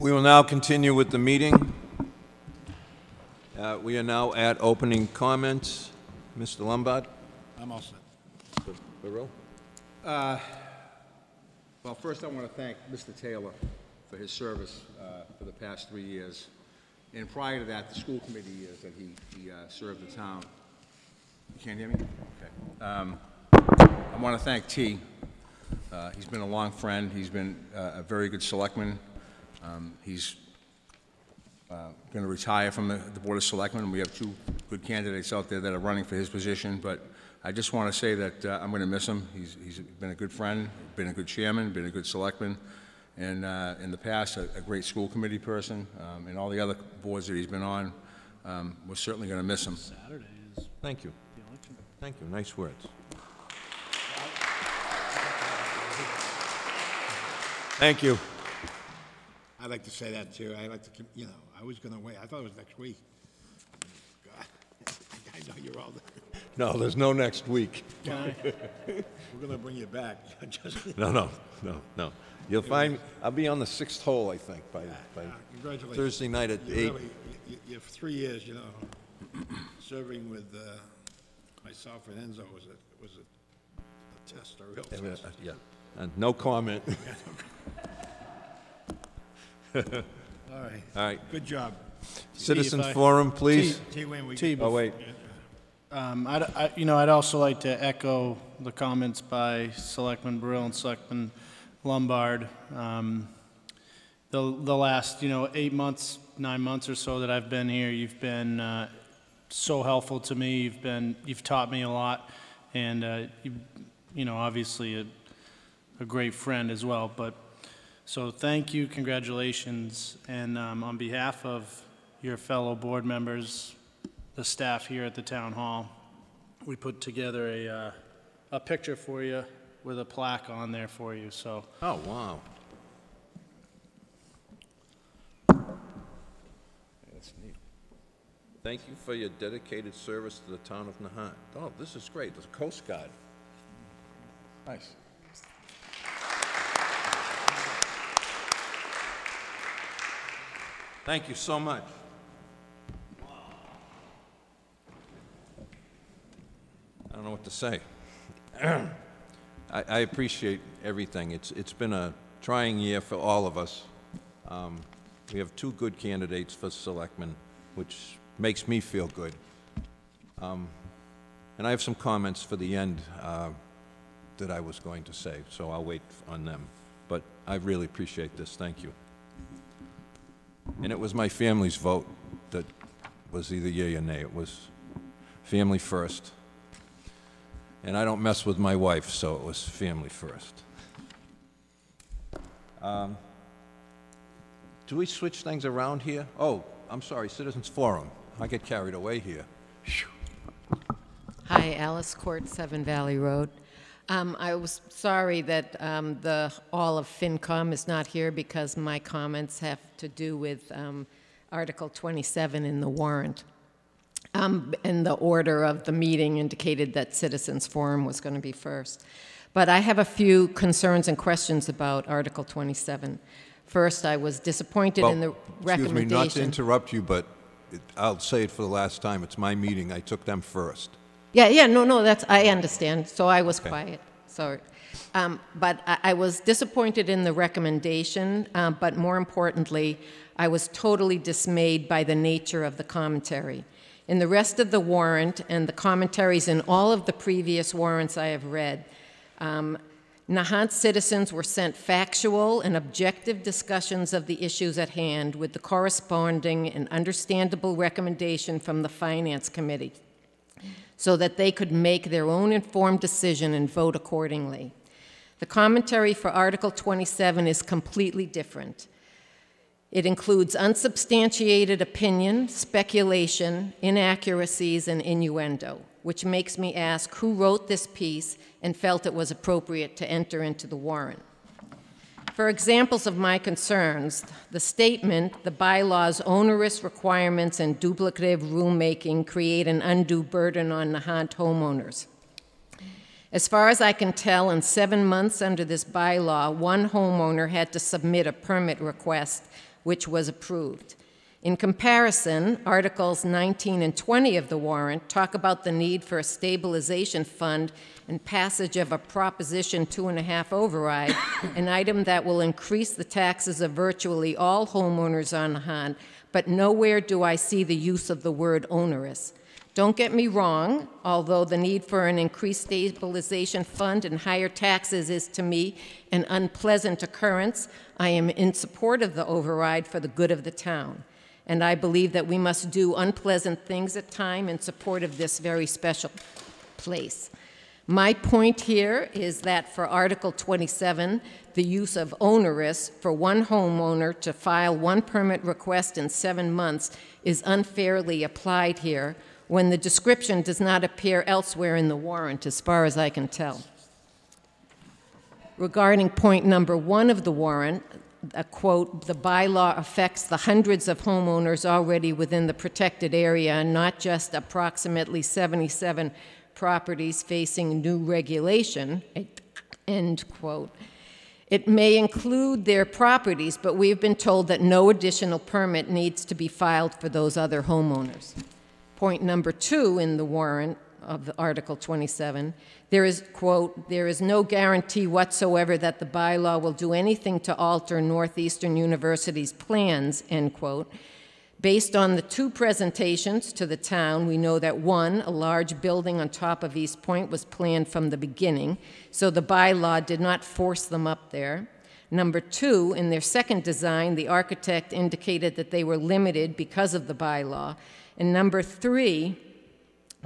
We will now continue with the meeting. We are now at opening comments. Mr. Lombard?
I'm all set.
Mr. Burrell?
Well, first I want to thank Mr. Taylor for his service for the past 3 years. And prior to that, the school committee years that he served the town. You can't hear me? Okay. I want to thank T. He's been a long friend. He's been a very good selectman. He's going to retire from the Board of Selectmen. We have 2 good candidates out there that are running for his position, but I just want to say that I'm going to miss him. He's been a good friend, been a good chairman, been a good selectman, and in the past, a great school committee person, and all the other boards that he's been on. We're certainly going to miss him.
Saturday is
Thank you.
the election.
Thank you. Nice words. Thank you.
I'd like to say that too. I like to, you know, I was going to wait. I thought it was next week. God, I know you're all.
No, there's no next week.
We're going to bring you back.
No. You'll find, I'll be on the 6th hole, I think, by
Congratulations.
Thursday night at 8.
You have 3 years, you know, serving with myself and Enzo was a test, a real test.
Yeah, and no comment.
All right.
All right.
Good job.
Citizens Forum, please.
T. Wayne,
Oh, wait.
I'd also like to echo the comments by Selectman Brill and Selectman Lombard. The last, 8 months, 9 months or so that I've been here, you've been so helpful to me. You've taught me a lot, and obviously a great friend as well. But so thank you, congratulations, and on behalf of your fellow board members, the staff here at the town hall, we put together a picture for you with a plaque on there for you. So.
Oh, wow. That's neat. Thank you for your dedicated service to the town of Nahant. Oh, this is great. The Coast Guard. Nice. Thank you so much. I don't know what to say. I appreciate everything. It's been a trying year for all of us. We have 2 good candidates for selectmen, which makes me feel good. And I have some comments for the end that I was going to say, so I'll wait on them. But I really appreciate this. Thank you. And it was my family's vote that was either yea or nay. It was family first. And I don't mess with my wife, so it was family first. Do we switch things around here? Oh, I'm sorry, Citizens Forum. I get carried away here.
Hi, Alice Court, 7 Valley Road. I was sorry that all of FinCom is not here because my comments have to do with Article 27 in the warrant. And the order of the meeting indicated that Citizens Forum was going to be first. But I have a few concerns and questions about Article 27. First, I was disappointed in the recommendation.
Excuse me, not to interrupt you, but I'll say it for the last time. It's my meeting. I took them first.
Yeah, no, I understand. So I was quiet, sorry. But I was disappointed in the recommendation, but more importantly, I was totally dismayed by the nature of the commentary. In the rest of the warrant and the commentaries in all of the previous warrants I have read, Nahant citizens were sent factual and objective discussions of the issues at hand with the corresponding and understandable recommendation from the Finance Committee, so that they could make their own informed decision and vote accordingly. The commentary for Article 27 is completely different. It includes unsubstantiated opinion, speculation, inaccuracies, and innuendo, which makes me ask who wrote this piece and felt it was appropriate to enter into the warrant. For examples of my concerns, the statement, the bylaw's onerous requirements and duplicative rulemaking create an undue burden on Nahant homeowners. As far as I can tell, in 7 months under this bylaw, one homeowner had to submit a permit request which was approved. In comparison, Articles 19 and 20 of the warrant talk about the need for a stabilization fund and passage of a Proposition 2.5 override, an item that will increase the taxes of virtually all homeowners on Nahant, but nowhere do I see the use of the word onerous. Don't get me wrong, although the need for an increased stabilization fund and higher taxes is to me an unpleasant occurrence, I am in support of the override for the good of the town. And I believe that we must do unpleasant things at times in support of this very special place. My point here is that for Article 27, the use of onerous for one homeowner to file one permit request in 7 months is unfairly applied here when the description does not appear elsewhere in the warrant, as far as I can tell. Regarding point number 1 of the warrant, a quote, the bylaw affects the hundreds of homeowners already within the protected area and not just approximately 77 properties facing new regulation, end quote. It may include their properties, but we have been told that no additional permit needs to be filed for those other homeowners. Point number 2 in the warrant of Article 27, there is, quote, there is no guarantee whatsoever that the bylaw will do anything to alter Northeastern University's plans, end quote. Based on the 2 presentations to the town, we know that 1, a large building on top of East Point, was planned from the beginning, so the bylaw did not force them up there. Number 2, in their second design, the architect indicated that they were limited because of the bylaw. And number 3,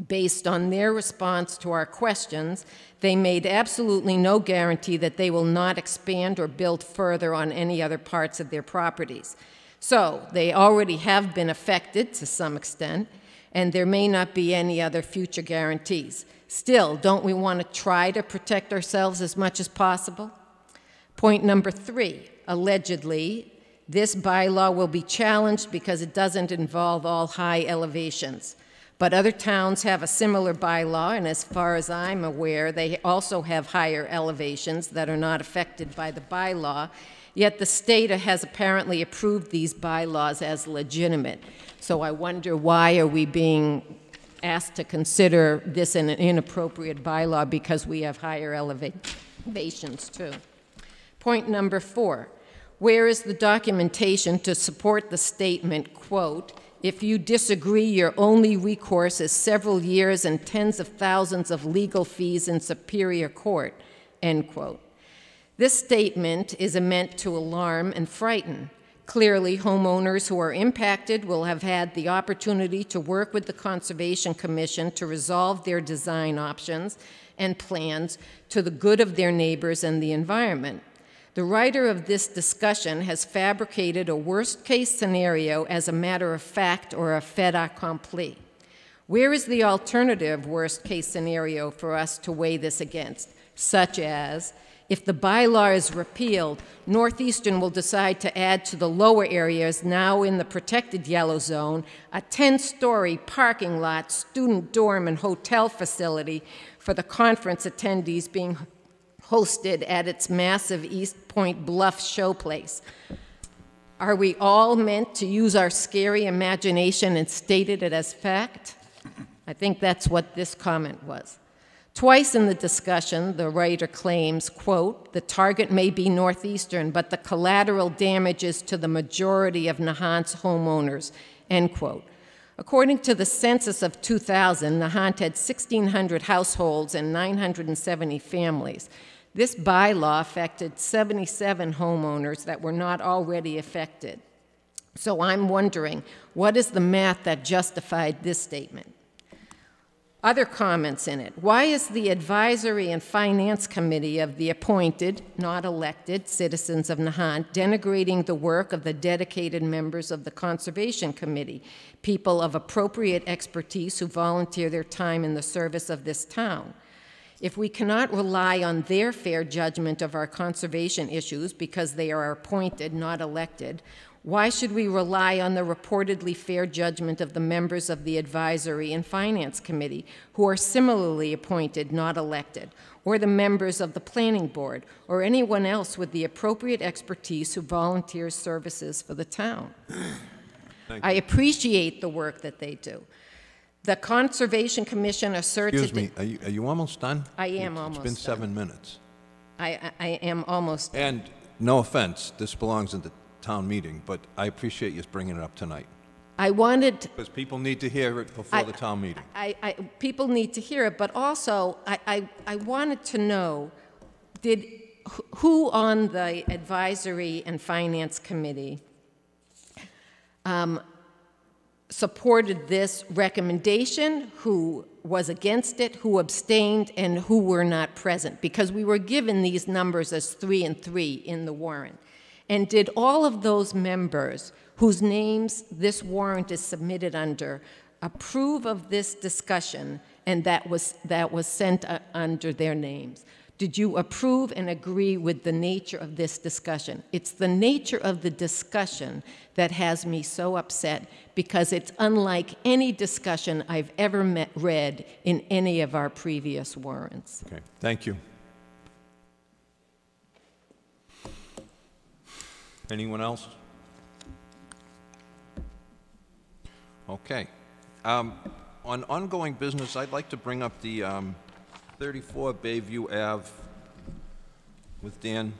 based on their response to our questions, they made absolutely no guarantee that they will not expand or build further on any other parts of their properties. So they already have been affected to some extent, and there may not be any other future guarantees. Still, don't we want to try to protect ourselves as much as possible? Point number 3, allegedly, this bylaw will be challenged because it doesn't involve all high elevations. But other towns have a similar bylaw, and as far as I'm aware, they also have higher elevations that are not affected by the bylaw, yet the state has apparently approved these bylaws as legitimate. So I wonder, why are we being asked to consider this an inappropriate bylaw because we have higher elevations too? Point number 4, where is the documentation to support the statement, quote, if you disagree, your only recourse is several years and tens of thousands of legal fees in Superior Court, end quote. This statement is meant to alarm and frighten. Clearly, homeowners who are impacted will have had the opportunity to work with the Conservation Commission to resolve their design options and plans to the good of their neighbors and the environment. The writer of this discussion has fabricated a worst-case scenario as a matter of fact or a fait accompli. Where is the alternative worst-case scenario for us to weigh this against, such as, if the bylaw is repealed, Northeastern will decide to add to the lower areas now in the protected yellow zone a 10-story parking lot, student dorm, and hotel facility for the conference attendees being hosted at its massive East Point Bluff showplace. Are we all meant to use our scary imagination and stated it as fact? I think that's what this comment was. Twice in the discussion, the writer claims, quote, the target may be Northeastern, but the collateral damage is to the majority of Nahant's homeowners, end quote. According to the census of 2000, Nahant had 1,600 households and 970 families. This bylaw affected 77 homeowners that were not already affected. So I'm wondering, what is the math that justified this statement? Other comments in it. Why is the Advisory and Finance Committee of the appointed, not elected, citizens of Nahant denigrating the work of the dedicated members of the Conservation Committee, people of appropriate expertise who volunteer their time in the service of this town? If we cannot rely on their fair judgment of our conservation issues because they are appointed, not elected, why should we rely on the reportedly fair judgment of the members of the Advisory and Finance Committee, who are similarly appointed, not elected, or the members of the Planning Board, or anyone else with the appropriate expertise who volunteers services for the town? I appreciate the work that they do. The Conservation Commission asserts...
Excuse me, are you almost done?
I am almost
done. It's been 7
done.
minutes.
I am almost done.
And no offense, this belongs in the town meeting, but I appreciate you bringing it up tonight.
I wanted...
Because people need to hear it before the town meeting.
People need to hear it, but also I wanted to know, who on the Advisory and Finance Committee supported this recommendation, who was against it, who abstained, and who were not present? Because we were given these numbers as 3 and 3 in the warrant. And did all of those members whose names this warrant is submitted under approve of this discussion, and that was sent under their names? Did you approve and agree with the nature of this discussion? It's the nature of the discussion that has me so upset, because it's unlike any discussion I've ever read in any of our previous warrants.
Okay, thank you. Anyone else? Okay. On ongoing business, I'd like to bring up the 34 Bayview Ave with Dan.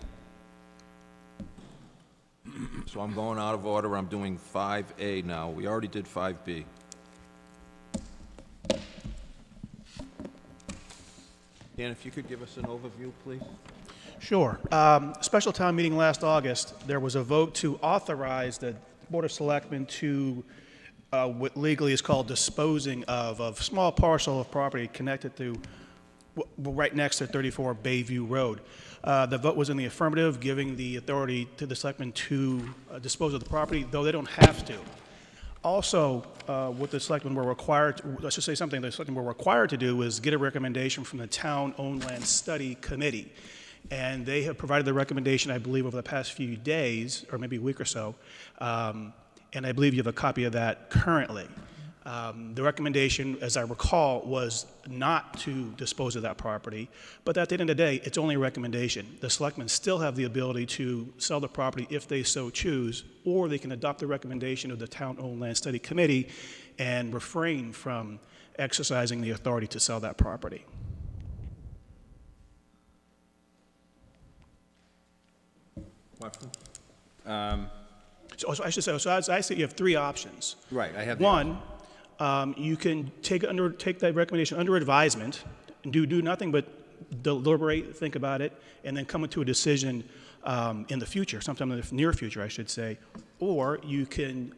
So I'm going out of order. I'm doing 5A now. We already did 5B. Dan, if you could give us an overview, please.
Sure. Special town meeting last August, there was a vote to authorize the Board of Selectmen to what legally is called disposing of a small parcel of property connected to right next to 34 Bayview Road. The vote was in the affirmative, giving the authority to the selectmen to dispose of the property, though they don't have to. Also, what the selectmen were required to, let's just say something the selectmen were required to do was get a recommendation from the Town-Owned Land Study Committee. And they have provided the recommendation, I believe, over the past few days, or maybe a week or so, and I believe you have a copy of that currently. The recommendation, as I recall, was not to dispose of that property, but at the end of the day, it's only a recommendation. The selectmen still have the ability to sell the property if they so choose, or they can adopt the recommendation of the Town-Owned Land Study Committee and refrain from exercising the authority to sell that property. So I should say, so as I say, you have 3 options.
Right, I have
one. You can take that recommendation under advisement and do nothing but deliberate, think about it, and then come to a decision in the future, sometime in the near future, I should say. Or you can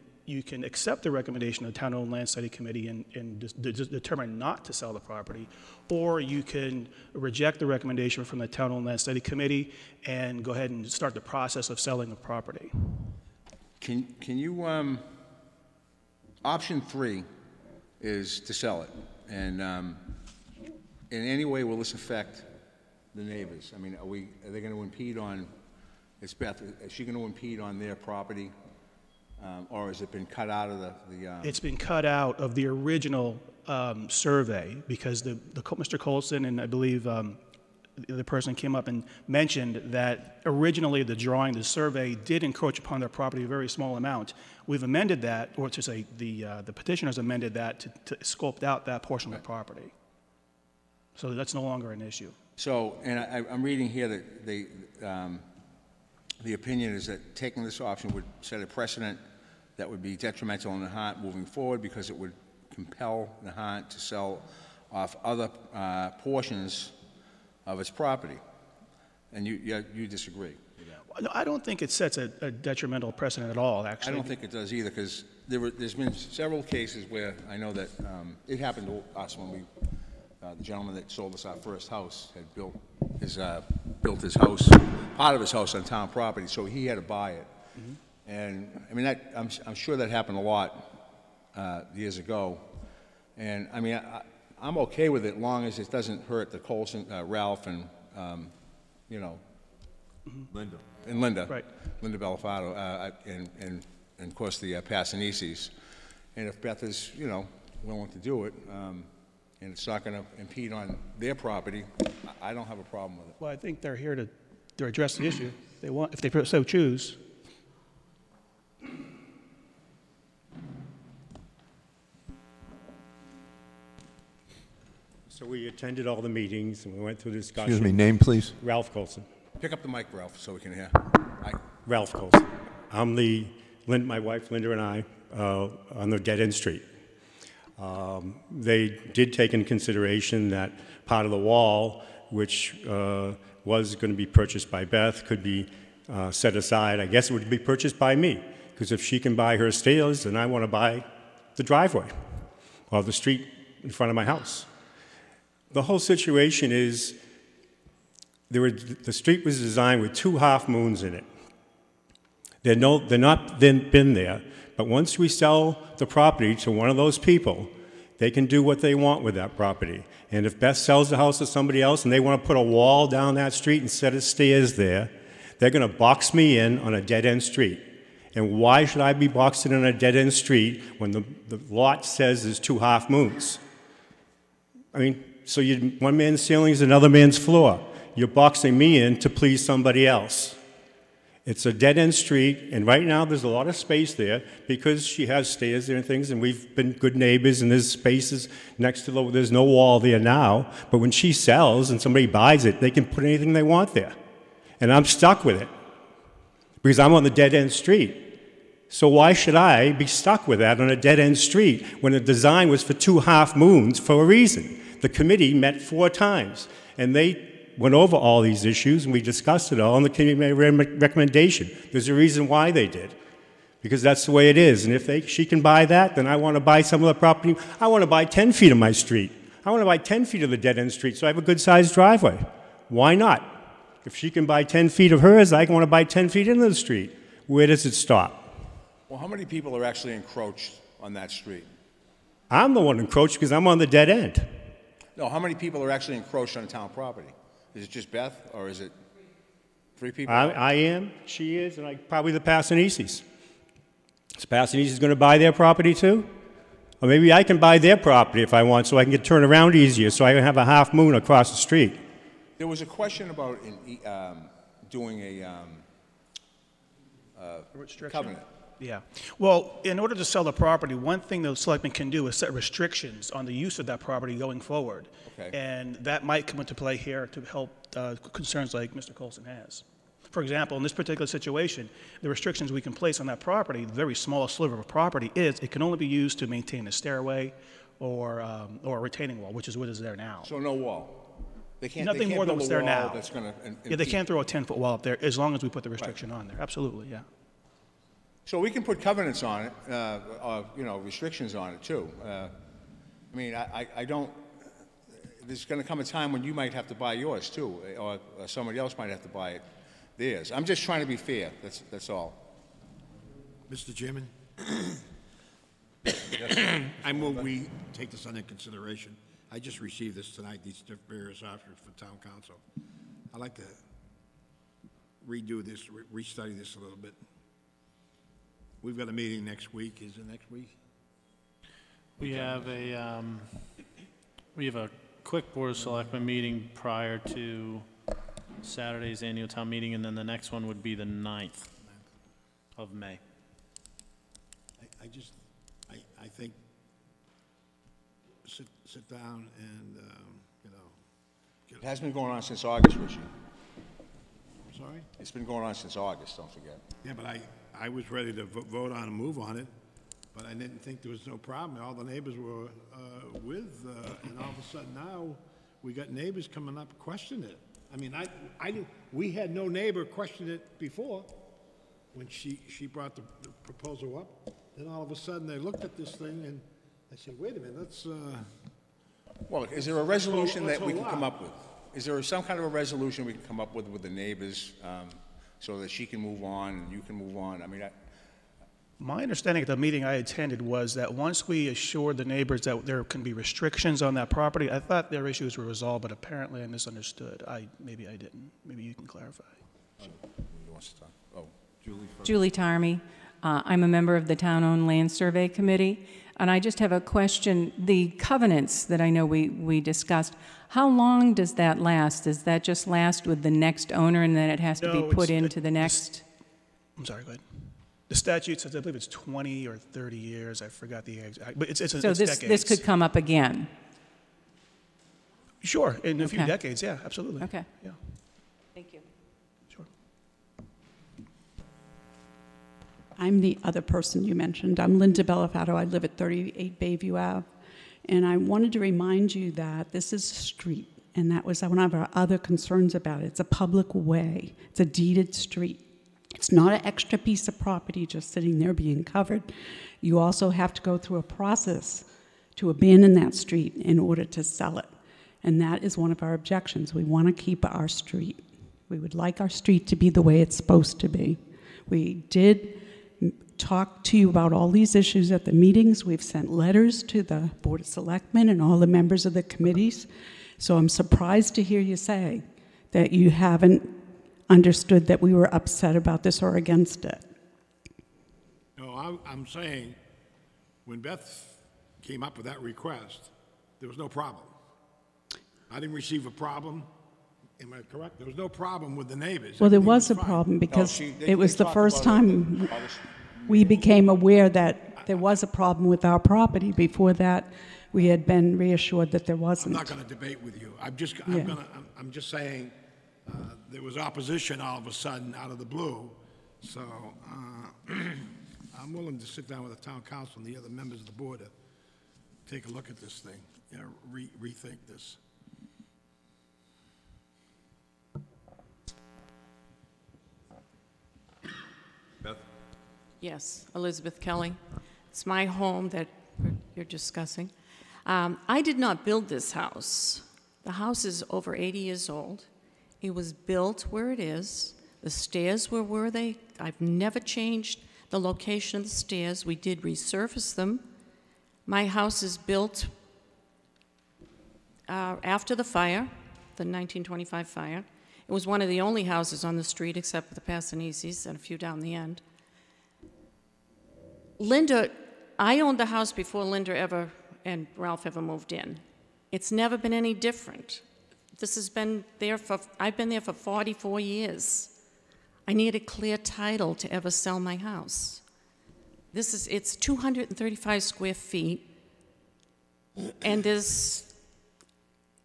accept the recommendation of the Town-Owned Land Study Committee and determine not to sell the property, or you can reject the recommendation from the Town-Owned Land Study Committee and go ahead and start the process of selling the property.
Can you, option 3 is to sell it, and in any way will this affect the neighbors? I mean, are they going to impede on, is she going to impede on their property? Or has it been cut out of the It's
been cut out of the original survey, because Mr. Colson and I believe the person came up and mentioned that originally the drawing, the survey did encroach upon their property a very small amount. We've amended that, or to say the petitioners amended that to sculpt out that portion of the property. So that's no longer an issue.
So, and I'm reading here that the opinion is that taking this option would set a precedent that would be detrimental in Nahant moving forward, because it would compel Nahant to sell off other portions of its property. And you disagree with that?
No, I don't think it sets a detrimental precedent at all, actually.
I don't think it does either, because there's been several cases where I know that it happened to us when the gentleman that sold us our first house had built his house, part of his house on town property, so he had to buy it. Mm-hmm. And I mean, I'm sure that happened a lot years ago. And I mean, I'm okay with it, long as it doesn't hurt the Colson, Ralph, and, you know,
Linda.
and Linda.
Right.
Linda Belafato, and of course the Passanisis. And if Beth is, you know, willing to do it, and it's not going to impede on their property, I don't have a problem with it.
Well, I think they're here to address the issue. They want, if they so choose.
So we attended all the meetings, and we went through the discussion.
Excuse me, name, please?
Ralph Colson.
Pick up the mic, Ralph, so we can hear.
Ralph Colson. I'm my wife Linda and I, on the dead-end street. They did take into consideration that part of the wall, which was going to be purchased by Beth, could be set aside. I guess it would be purchased by me, because if she can buy her stairs, then I want to buy the driveway or the street in front of my house. The whole situation is, the street was designed with 2 half moons in it. They're not been there, but once we sell the property to one of those people, they can do what they want with that property. And if Beth sells the house to somebody else and they want to put a wall down that street and set of stairs there, they're going to box me in on a dead-end street. And why should I be boxed in on a dead-end street when the lot says there's 2 half moons? I mean, so one man's ceiling is another man's floor. You're boxing me in to please somebody else. It's a dead-end street, and right now there's a lot of space there because she has stairs there and things, and we've been good neighbors, and there's spaces next to there's no wall there now, but when she sells and somebody buys it, they can put anything they want there. And I'm stuck with it because I'm on the dead-end street. So why should I be stuck with that on a dead-end street when the design was for 2 half moons for a reason? The committee met 4 times, and they went over all these issues, and we discussed it all, and the committee made a recommendation. There's a reason why they did, because that's the way it is. And if she can buy that, then I want to buy some of the property. I want to buy 10 feet of my street. I want to buy 10 feet of the dead-end street so I have a good-sized driveway. Why not? If she can buy 10 feet of hers, I want to buy 10 feet into the street. Where does it stop?
Well, how many people are actually encroached on that street?
I'm the one encroached because I'm on the dead end.
No, how many people are actually encroached on town property? Is it just Beth, or is it 3 people?
I am, she is, and probably the Passanisis. Is Passanisis going to buy their property too? Or maybe I can buy their property if I want so I can get turned around easier so I can have a half moon across the street.
There was a question about doing a covenant.
Yeah. Well, in order to sell the property, one thing the selectmen can do is set restrictions on the use of that property going forward.
Okay.
And that might come into play here to help concerns like Mr. Colson has. For example, in this particular situation, the restrictions we can place on that property, the very small sliver of property, is it can only be used to maintain a stairway or a retaining wall, which is what is there now.
So no wall? They can't,
Nothing more than what's there now.
That's gonna
Yeah, they can't throw a 10-foot wall up there as long as we put the restriction on there. Absolutely, yeah.
So we can put covenants on it, you know, restrictions on it too. I mean, I don't, there's going to come a time when you might have to buy yours too, or somebody else might have to buy theirs. I'm just trying to be fair, that's all.
Mr. Chairman, I move we take this under consideration. I just received this tonight, these various options for town council. I'd like to redo this, restudy this a little bit. We've got a meeting next week. Is it next week?
We have a quick Board of Selectmen meeting prior to Saturday's annual town meeting, and then the next one would be the 9th of May.
I think sit down and, you know.
It has been going on since August, Richie.
I'm sorry?
It's been going on since August, don't forget.
Yeah, but I was ready to vote on and move on it, but I didn't think there was no problem. All the neighbors were and all of a sudden now, we got neighbors coming up questioning it. I mean, we had no neighbor question it before when she brought the proposal up. Then all of a sudden, they looked at this thing and they said, wait a minute, let's...
Well, is there a resolution that we can come up with? Is there some kind of a resolution we can come up with the neighbors so that she can move on and you can move on? I mean,
My understanding at the meeting I attended was that once we assured the neighbors that there can be restrictions on that property, I thought their issues were resolved, but apparently I misunderstood. Maybe I didn't. Maybe you can clarify.
Julie Tarmy. I'm a member of the Town-Owned Land Survey Committee, and I just have a question. The covenants that I know we discussed, how long does that last? Does that just last with the next owner and then it has to be put into the next?
I'm sorry, go ahead. The statute says, I believe it's 20 or 30 years. I forgot the exact, but it's
so
it's
this
decades.
could come up again?
Sure, in a few decades, yeah, absolutely.
Okay.
Yeah.
Thank you.
Sure.
I'm the other person you mentioned. I'm Linda Bellafato. I live at 38 Bayview Ave. And I wanted to remind you that this is a street, and that was one of our other concerns about it. It's a public way. It's a deeded street. It's not an extra piece of property just sitting there being covered. You also have to go through a process to abandon that street in order to sell it. And that is one of our objections. We want to keep our street. We would like our street to be the way it's supposed to be. We did talk to you about all these issues at the meetings. We've sent letters to the Board of Selectmen and all the members of the committees. So I'm surprised to hear you say that you haven't understood that we were upset about this or against it.
No, I'm saying when Beth came up with that request, there was no problem. I didn't receive a problem. Am I correct? There was no problem with the neighbors.
Well, there was a problem because it was the first time we became aware that there was a problem with our property. Before that, we had been reassured that there wasn't.
I'm not going to debate with you. I'm just saying there was opposition all of a sudden out of the blue. So I'm willing to sit down with the town council and the other members of the board to take a look at this thing, rethink this.
Beth?
Yes, Elizabeth Kelly. It's my home that you're discussing. I did not build this house. The house is over 80 years old. It was built where it is. The stairs were where I've never changed the location of the stairs. We did resurface them. My house is built after the fire, the 1925 fire. It was one of the only houses on the street except for the Passanisis and a few down the end. Linda, I owned the house before Linda and Ralph ever moved in. It's never been any different. I've been there for 44 years. I need a clear title to ever sell my house. It's 235 square feet, and it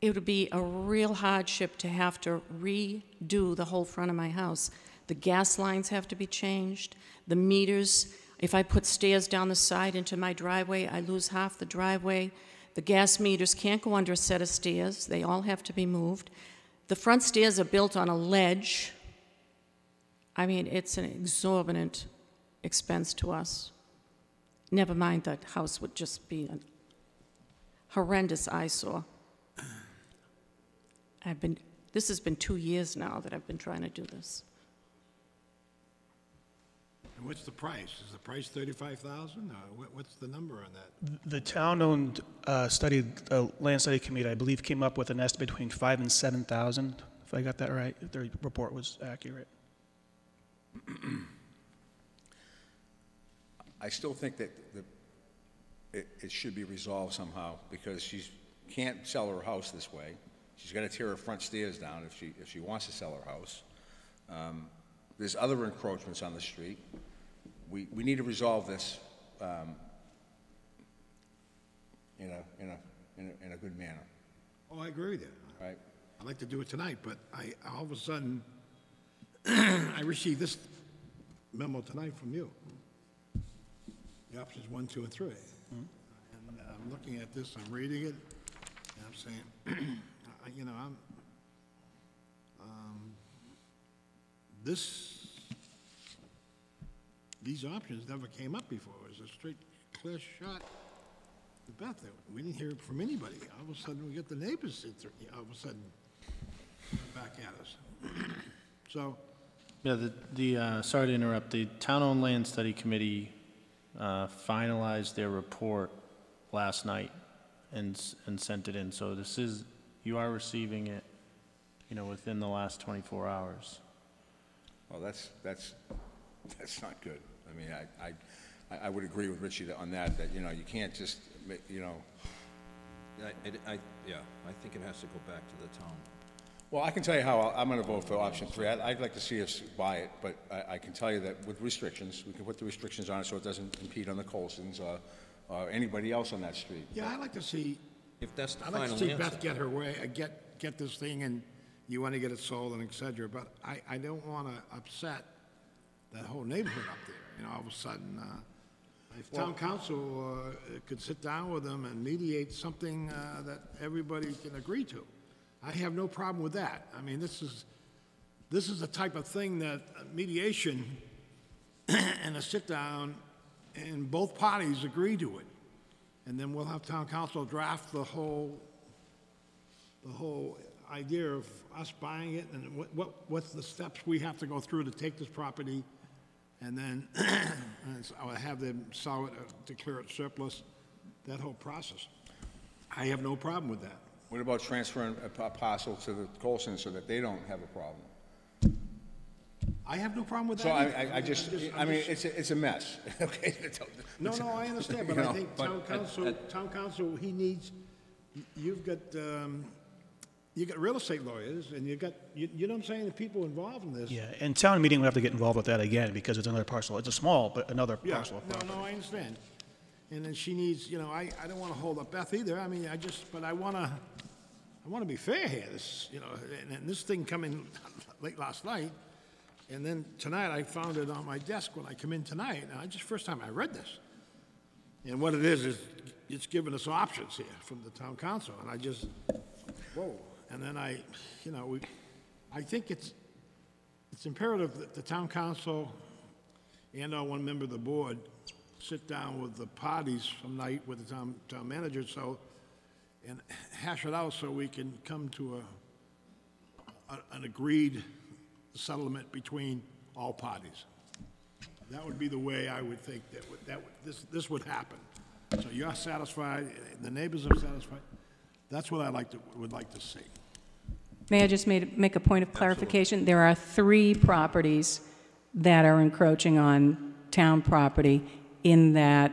would be a real hardship to have to redo the whole front of my house. The gas lines have to be changed, the meters. If I put stairs down the side into my driveway, I lose half the driveway. The gas meters can't go under a set of stairs. They all have to be moved. The front stairs are built on a ledge. I mean, it's an exorbitant expense to us. Never mind that house would just be a horrendous eyesore. This has been 2 years now that I've been trying to do this.
And what's the price? Is the price $35,000? What's the number on that?
The town-owned land study committee, I believe, came up with an estimate between $5,000 and $7,000, if I got that right, if their report was accurate.
I still think that it should be resolved somehow because she can't sell her house this way. She's got to tear her front stairs down if she wants to sell her house. There's other encroachments on the street. We need to resolve this in a good manner.
Oh, I agree with you.
Right.
I'd like to do it tonight, but all of a sudden I received this memo tonight from you. The options 1, 2, and 3. Mm-hmm. And I'm looking at this, I'm reading it, and I'm saying, these options never came up before. It was a straight, clear shot to Beth. We didn't hear it from anybody. All of a sudden, we get the neighbors all of a sudden back at us. So.
Yeah, sorry to interrupt. The Town-Owned Land Study Committee finalized their report last night and sent it in. So this is, you are receiving it, you know, within the last 24 hours.
Well, that's not good. I mean, I would agree with Richie on that, you know, you can't just, you know.
Yeah, I think it has to go back to the town.
Well, I can tell you how I'm going to vote for option 3. I'd like to see us buy it, but I can tell you that with restrictions, we can put the restrictions on it so it doesn't impede on the Colsons or anybody else on that street.
Yeah, I'd like to see,
If that's the
I'd like
final
to see
answer.
Beth get her way, get this thing, and you want to get it sold and et cetera, but I don't want to upset that whole neighborhood up there, you know, all of a sudden. If town council could sit down with them and mediate something that everybody can agree to, I have no problem with that. I mean, this is the type of thing that mediation and a sit-down and both parties agree to it. And then we'll have town council draft the whole idea of us buying it and what's the steps we have to go through to take this property, and then I'll have them sell it, declare it surplus, that whole process. I have no problem with that.
What about transferring a parcel to the Colsons so that they don't have a problem?
I have no problem with that.
So
either.
I mean, it's a mess, okay?
No, I understand, but I think town council, he needs, you've got real estate lawyers, and you know what I'm saying, the people involved in this.
Yeah, and town meeting, we have to get involved with that again, because it's another parcel. It's a small, but another parcel of property.
No, I understand. And then she needs, you know, I don't want to hold up Beth either. I mean, but I want to be fair here. This, you know, and this thing coming late last night, and then tonight I found it on my desk when I come in tonight, and first time I read this. And what it is it's giving us options here from the town council, and I just, whoa. And then I think it's imperative that the town council and/or one member of the board sit down with the parties some night with the town manager, and hash it out so we can come to an agreed settlement between all parties. That would be the way I would think this would happen. So you're satisfied, the neighbors are satisfied. That's what would like to see.
May I just make a point of clarification? Absolutely. There are 3 properties that are encroaching on town property in that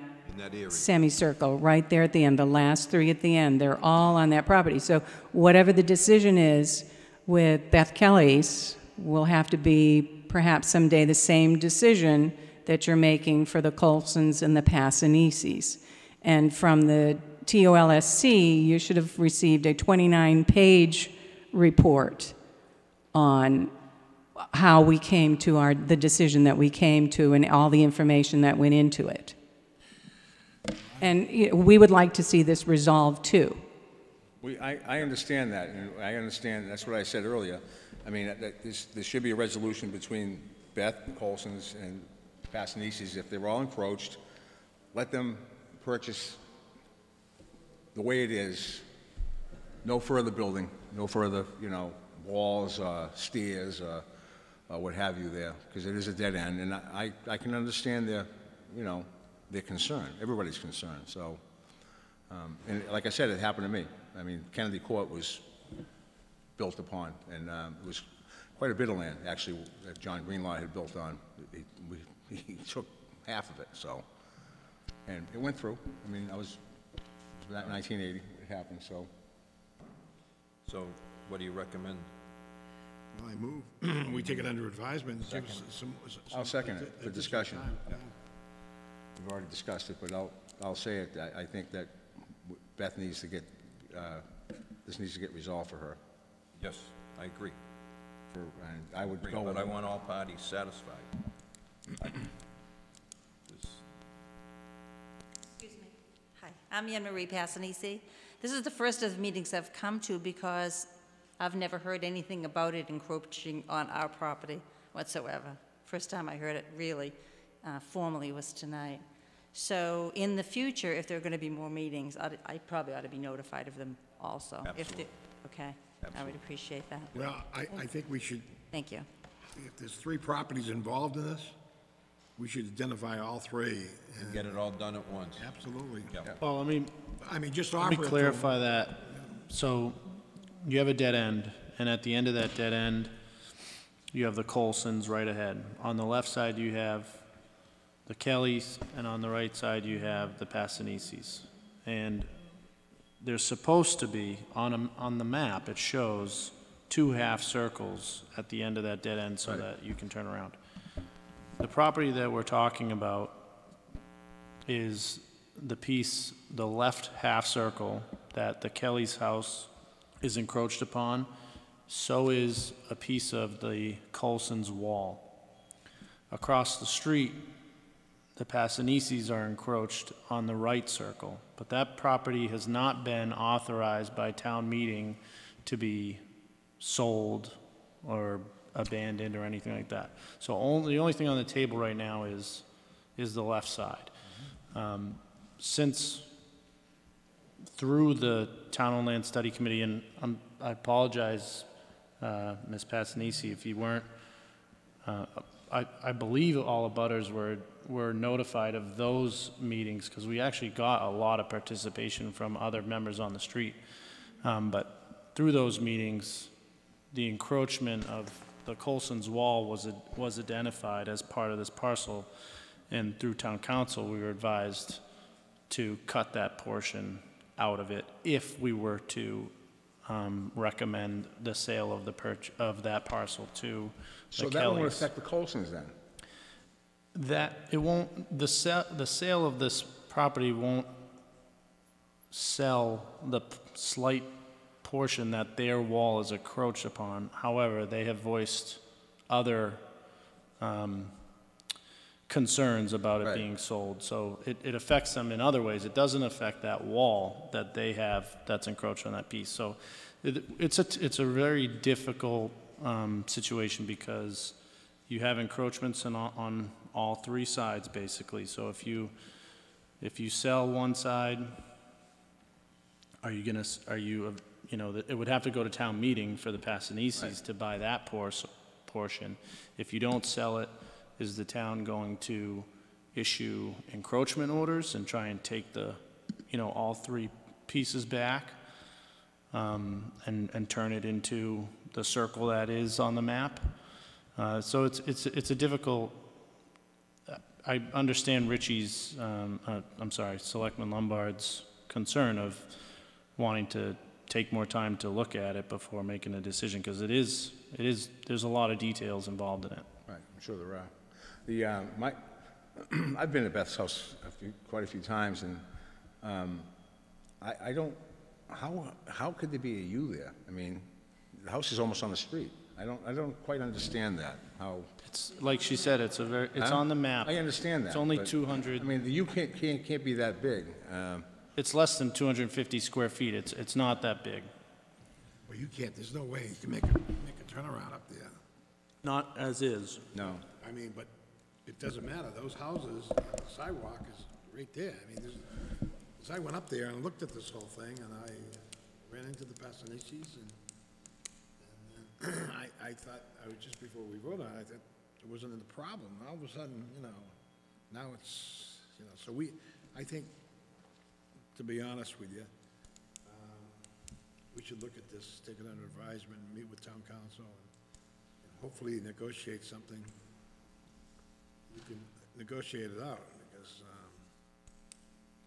semicircle, right there at the end, the last 3 at the end. They're all on that property. So whatever the decision is with Beth Kelly's will have to be perhaps someday the same decision that you're making for the Colsons and the Passanisis. And from the TOLSC, you should have received a 29-page report on how we came to the decision that we came to and all the information that went into it. And we would like to see this resolved too.
I understand that, and I understand, that's what I said earlier. I mean, there should be a resolution between Beth, Colsons, and Passanisis. If they're all encroached, let them purchase the way it is, no further building, no further, walls, stairs, what have you there, because it is a dead end, and I can understand their concern, everybody's concern, so, and like I said, it happened to me. I mean, Kennedy Court was built upon, and it was quite a bit of land, actually, that John Greenlaw had built on. He took half of it, so, and it went through. I mean, it was about 1980, it happened, so.
So, what do you recommend?
Well, I move, we take it under advisement.
I'll second it for discussion. We've already discussed it, but I'll say it. I think that Beth needs to get, this needs to get resolved for her.
Yes, I agree.
And I would go with
but I want all parties satisfied.
Excuse me. Hi, I'm Anne Marie Passanisi. This is the first of the meetings I've come to because I've never heard anything about it encroaching on our property whatsoever. First time I heard it really formally was tonight. So in the future, if there are going to be more meetings, I probably ought to be notified of them also.
Absolutely.
Okay, absolutely. I would appreciate that.
Well, I think we should.
Thank you.
If there's 3 properties involved in this,
we should identify all three.
And get it all done at once.
Absolutely.
Well, let me
just
let
offer
me
it to 'em.
clarify that. So you have a dead end, and at the end of that dead end, you have the Colsons right ahead. On the left side, you have the Kellys, and on the right side, you have the Passanisis. And there's supposed to be, on the map, it shows 2 half circles at the end of that dead end so that you can turn around. The property that we're talking about is the piece, the left half circle that the Kelly's house is encroached upon. So is a piece of the Colson's wall. Across the street, the Passanisis are encroached on the right circle, but that property has not been authorized by town meeting to be sold or abandoned or anything like that. So the only thing on the table right now is the left side. Since through the Town and Land Study Committee, and I apologize, Ms. Passanisi, if you weren't, I believe all abutters were notified of those meetings because we actually got a lot of participation from other members on the street. But through those meetings, the encroachment of the Colson's wall was identified as part of this parcel, and through town council, we were advised to cut that portion out of it if we were to recommend the sale of that parcel to the
So that won't affect the Colsons then?
That it won't. The sale of this property won't sell the slight portion that their wall is encroached upon. However, they have voiced other concerns about it being sold. So it affects them in other ways. It doesn't affect that wall that they have that's encroached on that piece. So it's a very difficult situation because you have encroachments on all 3 sides basically. So if you sell one side, it would have to go to town meeting for the Passanisis to buy that portion. If you don't sell it, is the town going to issue encroachment orders and try and take all 3 pieces back and turn it into the circle that is on the map? So it's a difficult. I understand Richie's, Selectman Lombard's concern of wanting to take more time to look at it before making a decision, because there's a lot of details involved in it.
Right, I'm sure there are. I've been at Beth's house quite a few times, and I don't. How could there be a U there? I mean, the house is almost on the street. I don't quite understand that. How
it's like she said. It's on the map.
I understand that.
It's only 200.
I mean, the U can't be that big.
It's less than 250 square feet. It's not that big.
Well, you can't. There's no way you can make a turnaround up there.
Not as is.
No.
I mean, but it doesn't matter. Those houses, the sidewalk is right there. I mean, as I went up there and looked at this whole thing, and I ran into the Passanisis, and I thought, just before we voted on it, I thought it wasn't a problem. All of a sudden, now it's, so I think, to be honest with you, we should look at this, take it under advisement, and meet with town council, and hopefully negotiate something. You can negotiate it out, because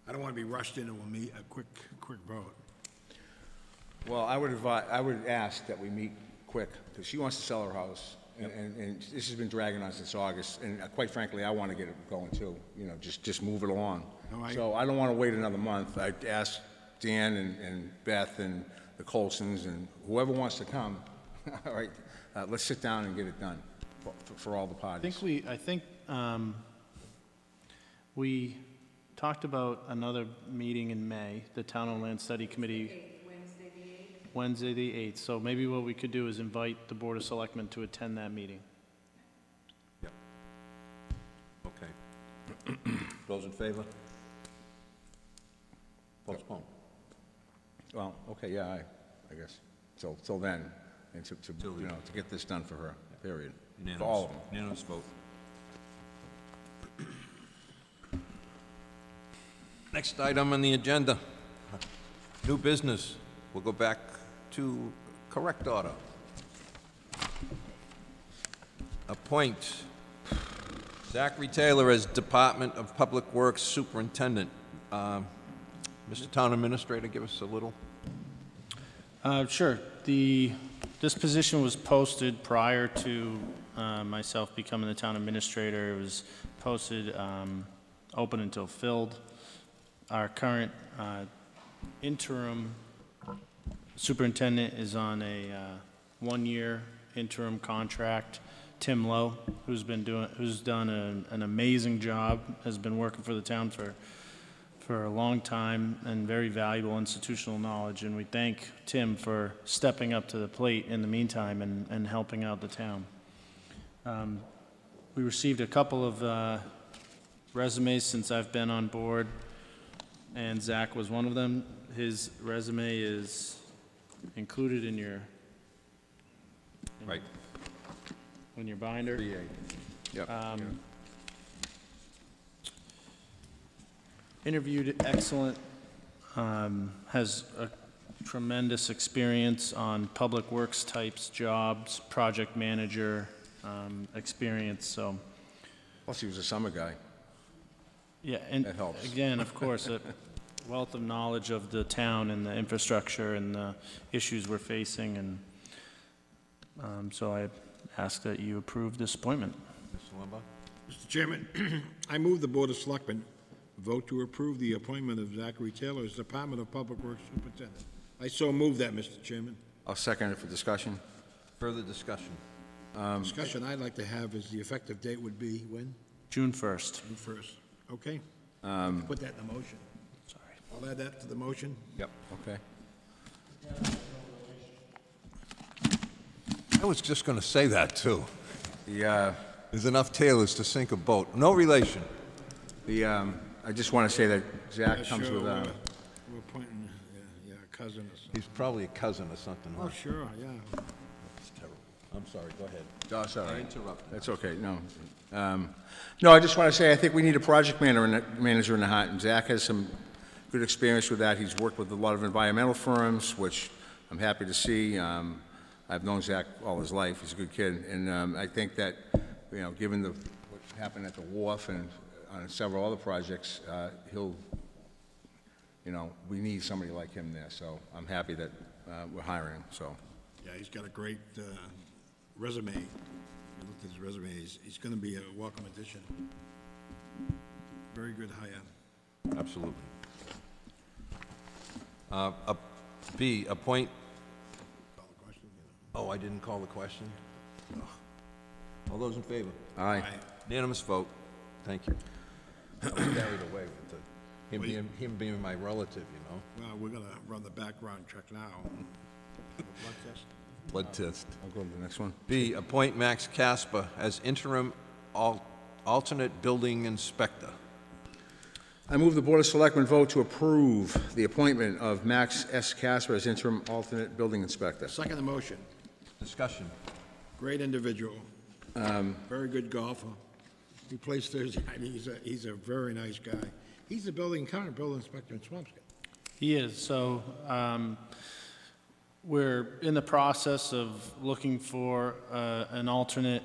I don't want to be rushed into a quick vote.
Well, I would ask that we meet quick, because she wants to sell her house, and this has been dragging on since August, and quite frankly, I want to get it going too, just move it along. So I don't want to wait another month. I'd ask Dan and Beth and the Colsons and whoever wants to come, all right, let's sit down and get it done for all the parties.
I think we talked about another meeting in May, the Town and Land Study Committee. Wednesday the 8th. So maybe what we could do is invite the Board of Selectmen to attend that meeting.
Yep. Okay. Those in favor? Postpone.
Well, okay, yeah, I guess. Till then, and to get this done for her, period. For all of them.
Unanimous vote. Next item on the agenda, new business. We'll go back to correct order. Appoint Zachary Taylor as Department of Public Works Superintendent. Mr. Town Administrator, give us a little.
Sure. This position was posted prior to myself becoming the town administrator. It was posted open until filled. Our current interim superintendent is on a one-year interim contract. Tim Lowe, who's done an amazing job, has been working for the town for a long time and very valuable institutional knowledge, and we thank Tim for stepping up to the plate in the meantime and helping out the town. We received a couple of resumes since I've been on board, and Zach was one of them. His resume is included in your in your binder.
Yep.
Interviewed excellent, has a tremendous experience on public works types jobs, project manager experience, so.
Plus, he was a summer guy.
Yeah, and
that helps.
Again, of course, a wealth of knowledge of the town and the infrastructure and the issues we're facing, and so I ask that you approve this appointment.
Mr. Limbaugh?
Mr. Chairman, I move the Board of Selectmen vote to approve the appointment of Zachary Taylor as Department of Public Works Superintendent. I so move that, Mr. Chairman.
I'll second it for discussion.
Further discussion?
Discussion I'd like to have is the effective date would be when?
June 1st.
June 1st. Okay. Put that in the motion.
Sorry.
I'll add that to the motion.
Yep, okay.
I was just going to say that, too.
The,
There's enough Taylors to sink a boat. No relation.
I just want to say that Zach comes
Sure,
with,
we're appointing, yeah, a cousin or something.
He's probably a cousin or something, huh?
Oh, sure, yeah.
That's terrible. I'm sorry, go ahead.
oh, it's all
I
right.
interrupted.
That's okay, no. No, I just want to say, I think we need a project manager in Nahant, and Zach has some good experience with that. He's worked with a lot of environmental firms, which I'm happy to see. I've known Zach all his life. He's a good kid, and I think that, you know, given what happened at the wharf and on several other projects, he'll, you know, we need somebody like him there, so I'm happy that we're hiring him, so.
Yeah, he's got a great resume. You looked at his resume, he's going to be a welcome addition. Very good hire.
Absolutely. B, appoint.
Call the question,
Oh, I didn't call the question? Ugh. All those in favor?
Aye.
Unanimous vote. Thank you. I was carried away with him being my relative, you know?
Well, we're going to run the background check now. Have a blood test.
Blood test.
I'll go to the next one.
B, appoint Max Casper as interim alternate building inspector.
I move the Board of Selectmen vote to approve the appointment of Max S. Casper as interim alternate building inspector.
Second the motion.
Discussion.
Great individual. Very good golfer. He plays Thursday night. He's a very nice guy. He's the current building inspector in Swampscott.
He is, so we're in the process of looking for an alternate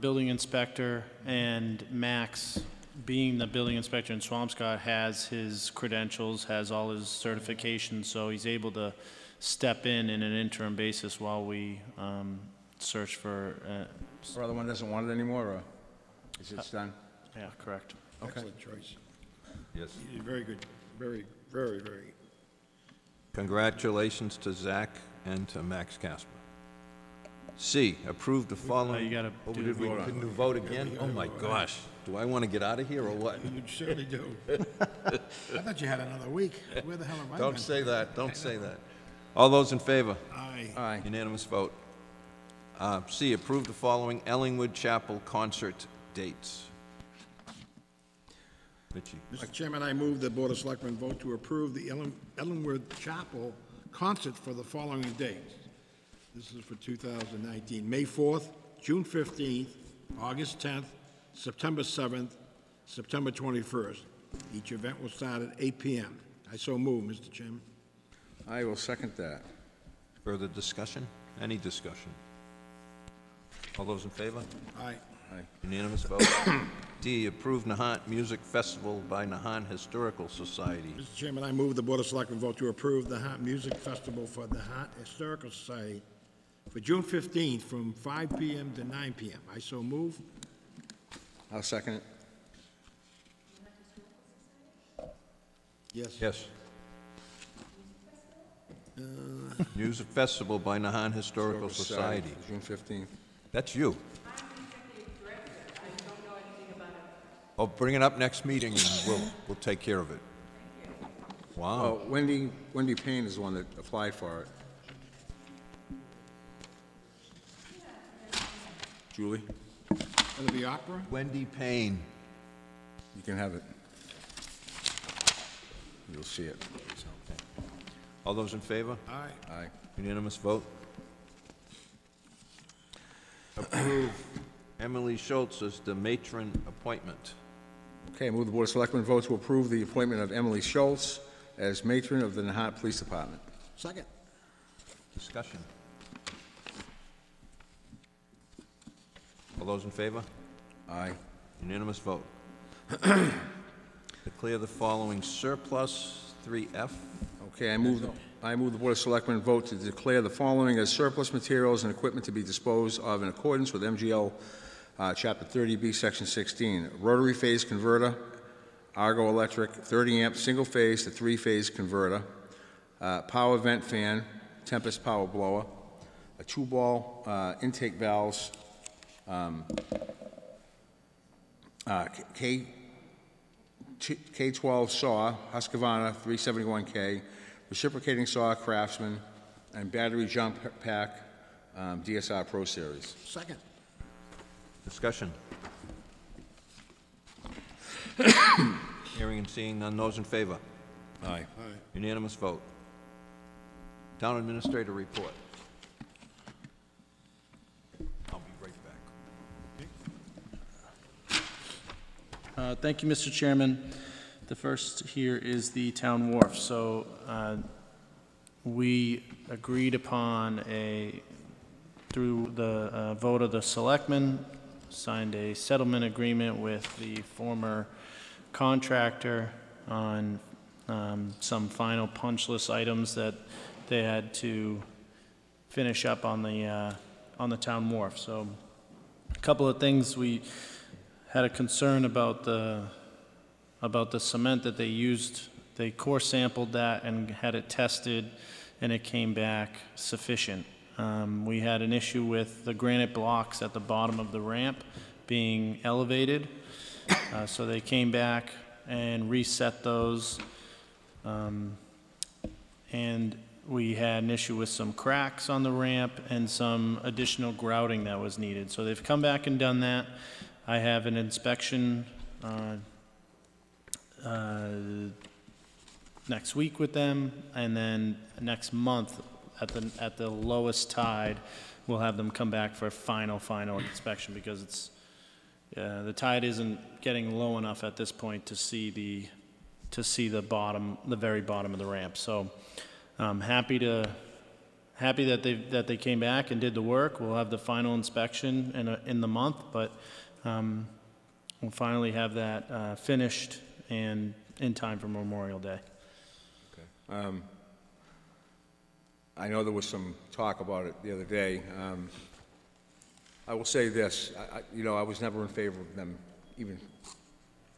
building inspector, and Max, being the building inspector in Swampscott, has his credentials, has all his certifications, so he's able to step in an interim basis while we search for.
Our other one doesn't want it anymore, or is it done?
Yeah, correct.
Okay.
Excellent choice.
Yes.
He's very good. Very, very, very.
Congratulations to Zach and to Max Casper. C, approve the following.
You gotta
we couldn't do vote again? Oh my gosh. Do I want to get out of here or what?
You certainly do. I thought you had another week. Where the hell am I?
Don't say that. Don't say that. All those in favor?
Aye.
Aye.
Unanimous vote. C, approve the following Ellingwood Chapel concert dates. Mitchie.
Mr. Chairman, I move the Board of Selectmen vote to approve the Ellenwood Chapel concert for the following dates. This is for 2019, May 4th, June 15th, August 10th, September 7th, September 21st. Each event will start at 8 p.m. I so move, Mr. Chairman.
I will second that.
Further discussion? Any discussion? All those in favor?
Aye.
Unanimous vote. D, approve Nahant Music Festival by Nahant Historical Society.
Mr. Chairman, I move the Board of Selectmen vote to approve the Nahant Music Festival for the Nahant Historical Society for June 15th from 5 p.m. to 9 p.m. I so move.
I'll second it.
Yes.
Yes. Music Festival by Nahant Historical Society.
June 15th.
That's you. Oh, bring it up next meeting and we'll take care of it. Wow.
Oh, Wendy Payne is the one that applied for it. Julie,
Will it be opera?
Wendy Payne.
you can have it. You'll see it.
All those in favor?
Aye.
Aye.
Unanimous vote. Approve Emily Schultz as the matron appointment.
Okay, move the Board of Selectmen vote to approve the appointment of Emily Schultz as matron of the Nahant Police Department.
Second.
Discussion. All those in favor?
Aye.
Unanimous vote. Declare the following surplus, 3F.
Okay, I move the Board of Selectmen vote to declare the following as surplus materials and equipment to be disposed of in accordance with MGL Chapter 30B, Section 16. Rotary phase converter, Argo Electric, 30 amp single phase to 3-phase converter, power vent fan, Tempest power blower, a 2-ball intake valves, K12 saw, Husqvarna 371K, reciprocating saw, Craftsman, and battery jump pack, DSR Pro Series.
Second.
Discussion. Hearing and seeing none, those in favor?
Aye.
Unanimous vote. Town Administrator report. I'll be right back.
Thank you, Mr. Chairman. The first here is the town wharf. So we agreed upon through the vote of the selectmen, signed a settlement agreement with the former contractor on some final punch list items that they had to finish up on the town wharf. So a couple of things, we had a concern about the cement that they used. They core sampled that and had it tested, and it came back sufficient. We had an issue with the granite blocks at the bottom of the ramp being elevated, so they came back and reset those, and we had an issue with some cracks on the ramp and some additional grouting that was needed. So they've come back and done that. I have an inspection next week with them, and then next month at the lowest tide, we'll have them come back for a final inspection, because it's the tide isn't getting low enough at this point to see the bottom, the very bottom of the ramp. So I'm happy that they came back and did the work. We'll have the final inspection in the month, but we'll finally have that finished and in time for Memorial Day.
Okay. I know there was some talk about it the other day. I will say this, I was never in favor of them even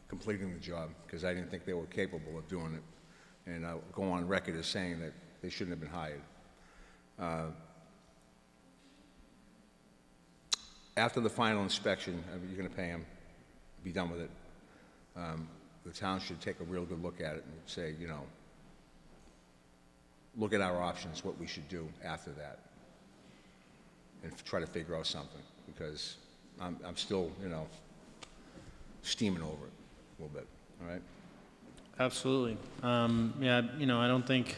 completing the job, because I didn't think they were capable of doing it. And I'll go on record as saying that they shouldn't have been hired. After the final inspection, you're going to pay them, be done with it. The town should take a real good look at it and say, look at our options, what we should do after that, and try to figure out something, because I'm still, steaming over it a little bit, all right?
Absolutely. Yeah, I don't think,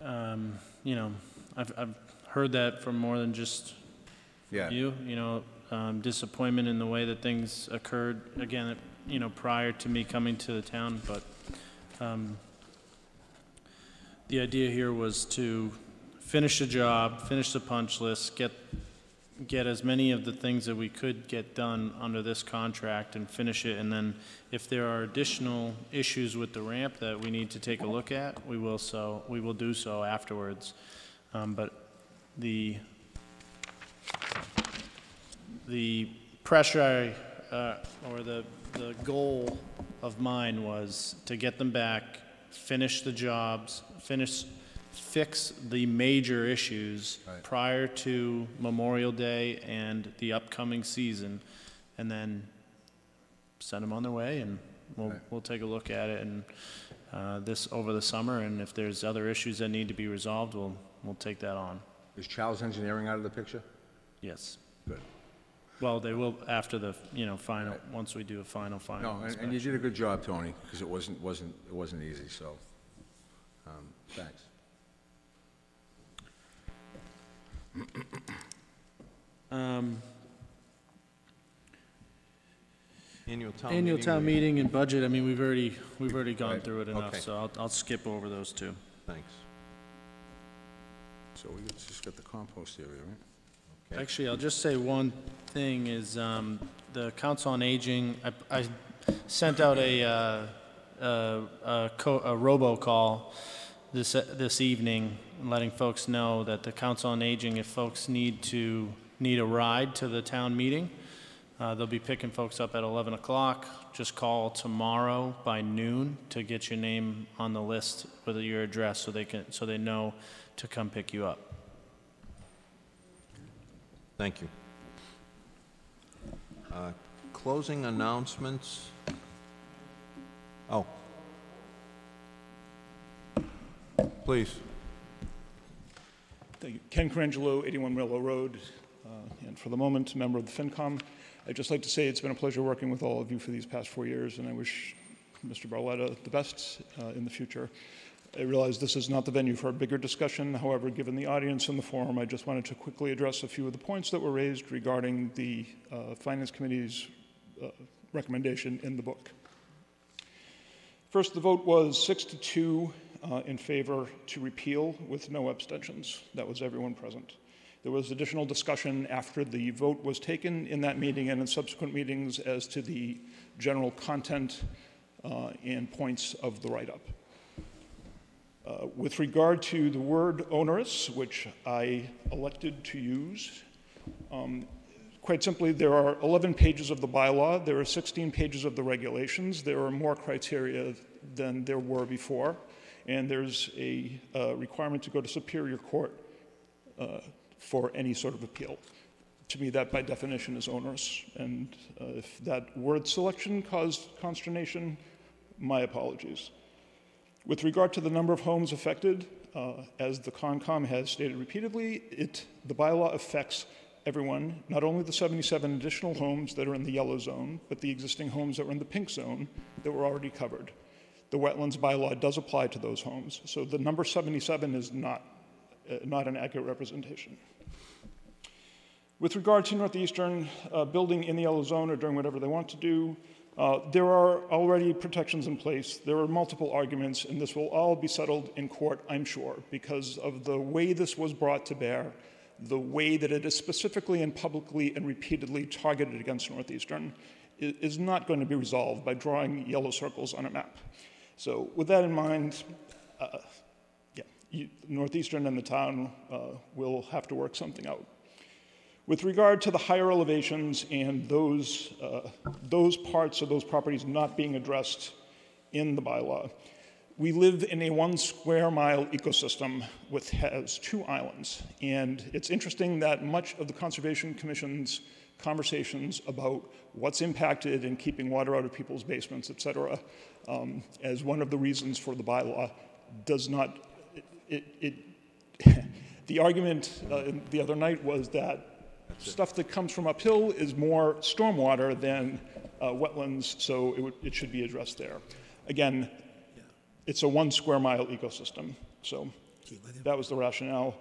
I've heard that from more than just
Yeah.
you, disappointment in the way that things occurred, again, you know, prior to me coming to the town, but the idea here was to finish the job, finish the punch list, get as many of the things that we could get done under this contract and finish it, and then if there are additional issues with the ramp that we need to take a look at, we will do so afterwards. But the pressure or the goal of mine was to get them back, finish the jobs, fix the major issues prior to Memorial Day and the upcoming season, and then send them on their way, and we'll take a look at it and this over the summer, and if there's other issues that need to be resolved, we'll take that on.
Is Charles Engineering out of the picture?
Yes.
Good.
Well, they will after the final, once we do a final.
No, and you did a good job, Tony, because it wasn't easy. So, thanks.
Annual
town meeting and budget. I mean, we've already gone through it enough, so I'll skip over those two.
Thanks.
So we just got the compost area, right?
Okay. Actually, I'll just say one thing is the Council on Aging. I sent out a robocall this evening, letting folks know that the Council on Aging, if folks need a ride to the town meeting, they'll be picking folks up at 11 o'clock. Just call tomorrow by noon to get your name on the list with your address, so they know to come pick you up.
Thank you. Closing announcements. Oh. Please.
Thank you. Ken Carangelo, 81 Railroad Road, and for the moment, a member of the FinCom. I'd just like to say it's been a pleasure working with all of you for these past 4 years, and I wish Mr. Barletta the best in the future. I realize this is not the venue for a bigger discussion. However, given the audience and the forum, I just wanted to quickly address a few of the points that were raised regarding the Finance Committee's recommendation in the book. First, the vote was 6-2 in favor to repeal with no abstentions. That was everyone present. There was additional discussion after the vote was taken in that meeting and in subsequent meetings as to the general content and points of the write-up. With regard to the word onerous, which I elected to use, quite simply, there are 11 pages of the bylaw, there are 16 pages of the regulations, there are more criteria than there were before, and there's a requirement to go to Superior Court for any sort of appeal. To me, that by definition is onerous, and if that word selection caused consternation, my apologies. With regard to the number of homes affected, as the Concom has stated repeatedly, the bylaw affects everyone, not only the 77 additional homes that are in the yellow zone, but the existing homes that were in the pink zone that were already covered. The wetlands bylaw does apply to those homes, so the number 77 is not an accurate representation. With regard to Northeastern building in the yellow zone or doing whatever they want to do, there are already protections in place. There are multiple arguments, and this will all be settled in court, I'm sure, because of the way this was brought to bear, the way that it is specifically and publicly and repeatedly targeted against Northeastern is not going to be resolved by drawing yellow circles on a map. So with that in mind, Northeastern and the town will have to work something out. With regard to the higher elevations and those parts of those properties not being addressed in the bylaw, we live in a 1 square mile ecosystem which has 2 islands. And it's interesting that much of the Conservation Commission's conversations about what's impacted in keeping water out of people's basements, et cetera, as one of the reasons for the bylaw does not, the argument the other night was that stuff that comes from uphill is more stormwater than wetlands, so it should be addressed there. Again, it's a 1 square mile ecosystem, so That was the rationale.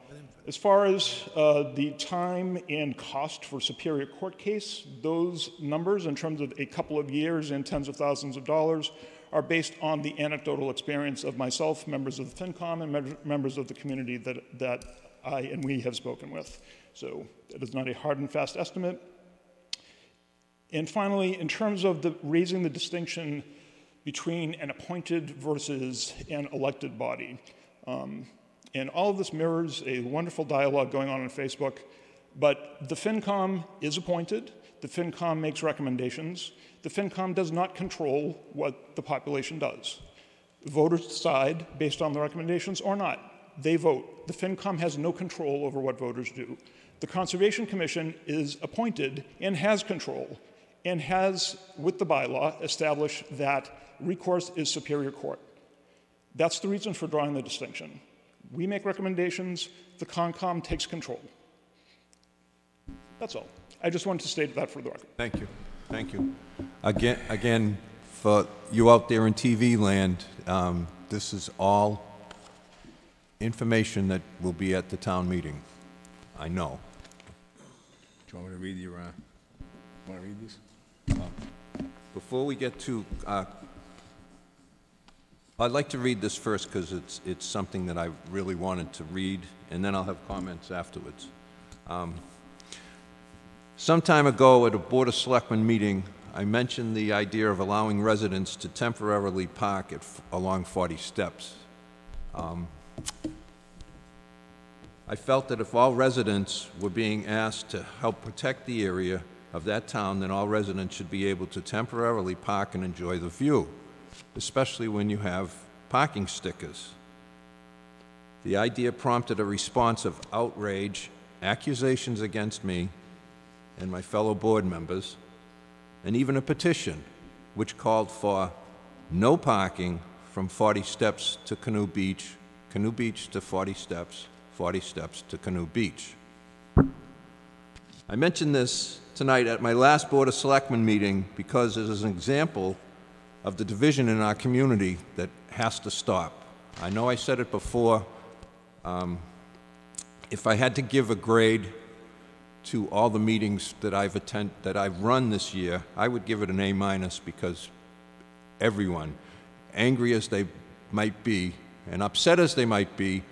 As far as the time and cost for Superior Court case, those numbers in terms of a couple of years and tens of thousands of dollars are based on the anecdotal experience of myself, members of the FinCom, and members of the community that I and we have spoken with. So it is not a hard and fast estimate. And finally, in terms of raising the distinction between an appointed versus an elected body, and all of this mirrors a wonderful dialogue going on Facebook, but the FinCom is appointed, the FinCom makes recommendations, the FinCom does not control what the population does. Voters decide based on the recommendations or not. They vote. The FinCom has no control over what voters do. The Conservation Commission is appointed and has control and has, with the bylaw, established that recourse is Superior Court. That's the reason for drawing the distinction. We make recommendations, the CONCOM takes control. That's all. I just wanted to state that for the record.
Thank you. Thank you. Again, for you out there in TV land, this is all information that will be at the town meeting. I know.
Do you want me to read your, want to read these?
Before we get to, I'd like to read this first because it's something that I really wanted to read, and then I'll have comments afterwards. Some time ago at a Board of Selectmen meeting, I mentioned the idea of allowing residents to temporarily park along 40 steps. I felt that if all residents were being asked to help protect the area of that town, then all residents should be able to temporarily park and enjoy the view, especially when you have parking stickers. The idea prompted a response of outrage, accusations against me and my fellow board members, and even a petition which called for no parking from 40 steps to Canoe Beach to 40 steps to Canoe Beach. I mentioned this tonight at my last Board of Selectmen meeting because it is an example of the division in our community that has to stop. I know I said it before. If I had to give a grade to all the meetings that I've run this year, I would give it an A- because everyone, angry as they might be and upset as they might be,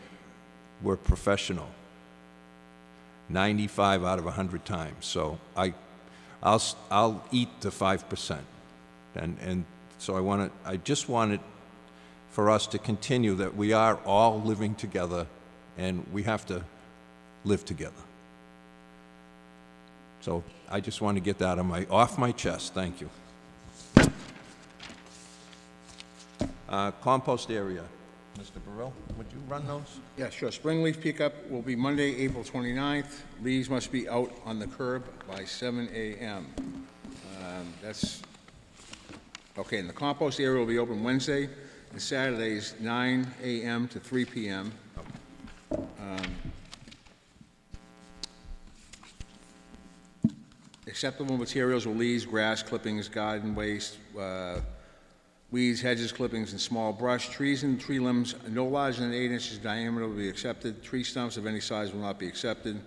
were professional. 95 out of 100 times. So I'll eat the 5%, and so I just wanted for us to continue that we are all living together, and we have to live together. So I just want to get that off my chest. Thank you. Compost area. Mr. Burrell, would you run those?
Yeah, sure. Spring leaf pickup will be Monday, April 29th. Leaves must be out on the curb by 7 a.m. That's, okay, and the compost area will be open Wednesday and Saturdays, 9 a.m. to 3 p.m. Acceptable materials will leaves, grass, clippings, garden waste, weeds, hedges, clippings, and small brush. Trees and tree limbs no larger than 8 inches diameter will be accepted. Tree stumps of any size will not be accepted.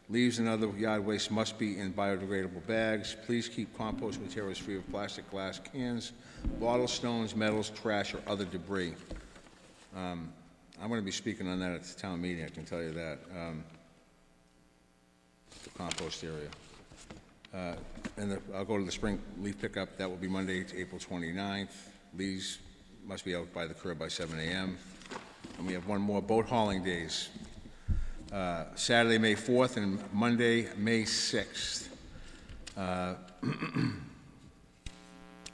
Leaves and other yard waste must be in biodegradable bags. Please keep compost materials free of plastic, glass, cans, bottles, stones, metals, trash, or other debris. I'm going to be speaking on that at the town meeting, I can tell you that. The compost area. I'll go to the spring leaf pickup. That will be Monday, April 29th. Leaves must be out by the curb by 7 a.m. And we have one more, boat hauling days. Saturday, May 4th, and Monday, May 6th. And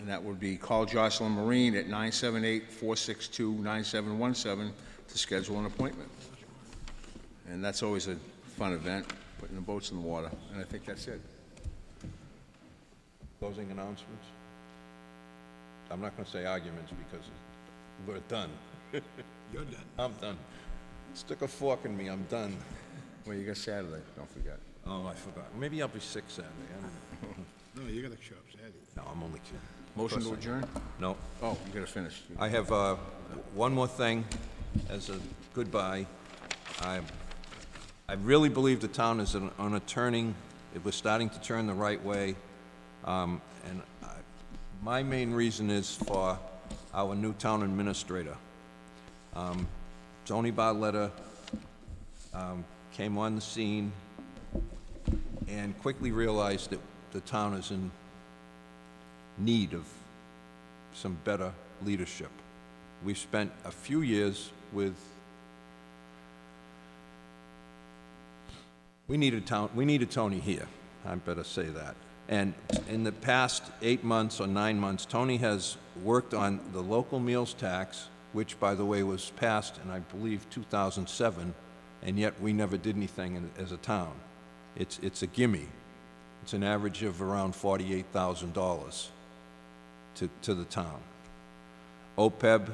that would be call Jocelyn Marine at 978-462-9717 to schedule an appointment. And that's always a fun event, putting the boats in the water. And I think that's it.
Closing announcements? I'm not going to say arguments because we're done.
You're done.
I'm done. Stick a fork in me, I'm done.
Well, you got Saturday, don't forget.
Oh, I forgot. Maybe I'll be sick Saturday. I don't know.
No, you got to show up Saturday.
No, I'm only kidding.
Motion to adjourn?
No.
Oh, you got to finish.
I have one more thing as a goodbye. I really believe the town is on a turning, it was starting to turn the right way. My main reason is for our new town administrator. Tony Barletta came on the scene and quickly realized that the town is in need of some better leadership. We've spent a few years with, we needed Tony here, I better say that. And in the past 8 months or 9 months, Tony has worked on the local meals tax, which, by the way, was passed in, I believe, 2007, and yet we never did anything as a town. It's a gimme. It's an average of around $48,000 to the town. OPEB,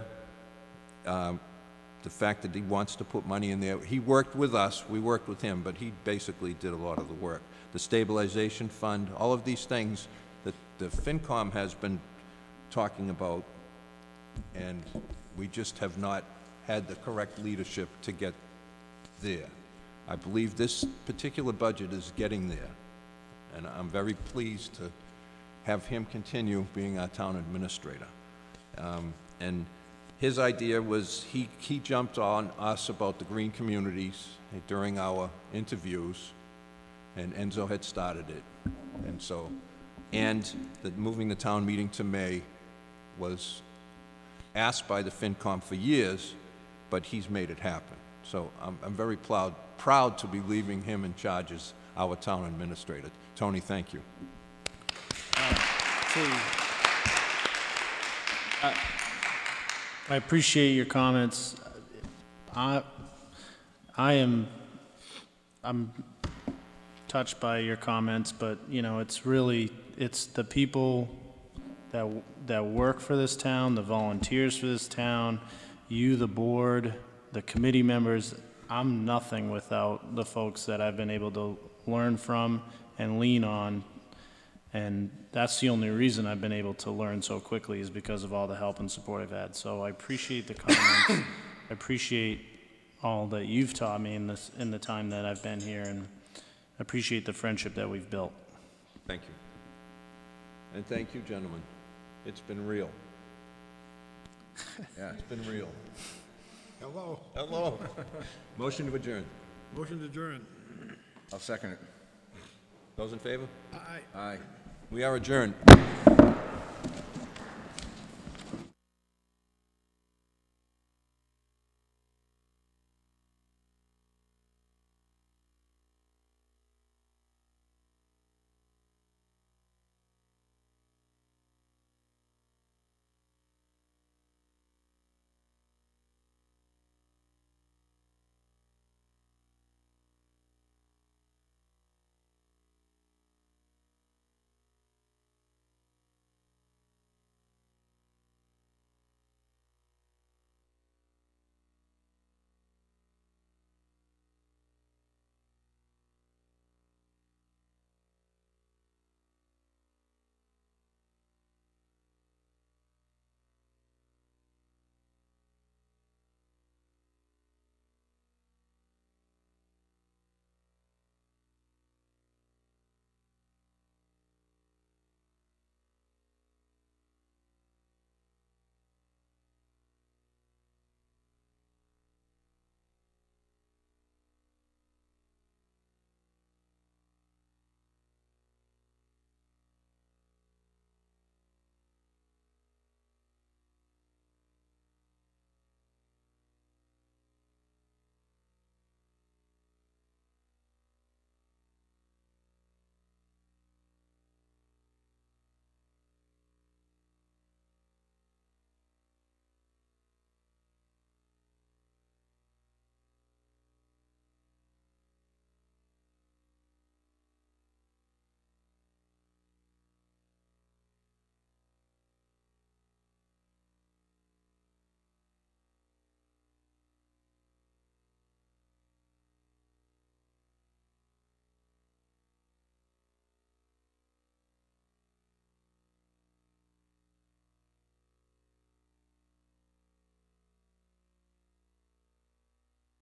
the fact that he wants to put money in there, he worked with us, we worked with him, but he basically did a lot of the work. The stabilization fund, all of these things that the FinCom has been talking about, and we just have not had the correct leadership to get there. I believe this particular budget is getting there, and I'm very pleased to have him continue being our town administrator. And his idea was, he jumped on us about the green communities during our interviews, and Enzo had started it. And so, and that moving the town meeting to May was asked by the FinCom for years, but he's made it happen. So I'm very proud to be leaving him in charge as our town administrator. Tony, thank you.
I appreciate your comments. I'm touched by your comments, but you know, it's the people that work for this town, the volunteers for this town, you, the board, the committee members. I'm nothing without the folks that I've been able to learn from and lean on, and that's the only reason I've been able to learn so quickly, is because of all the help and support I've had. So I appreciate the comments. I appreciate all that you've taught me in the time that I've been here, and I appreciate the friendship that we've built.
Thank you. And thank you, gentlemen. It's been real. Yeah, it's been real.
Hello.
Hello. Motion to adjourn.
Motion to adjourn.
I'll second it.
Those in favor?
Aye.
Aye.
We are adjourned.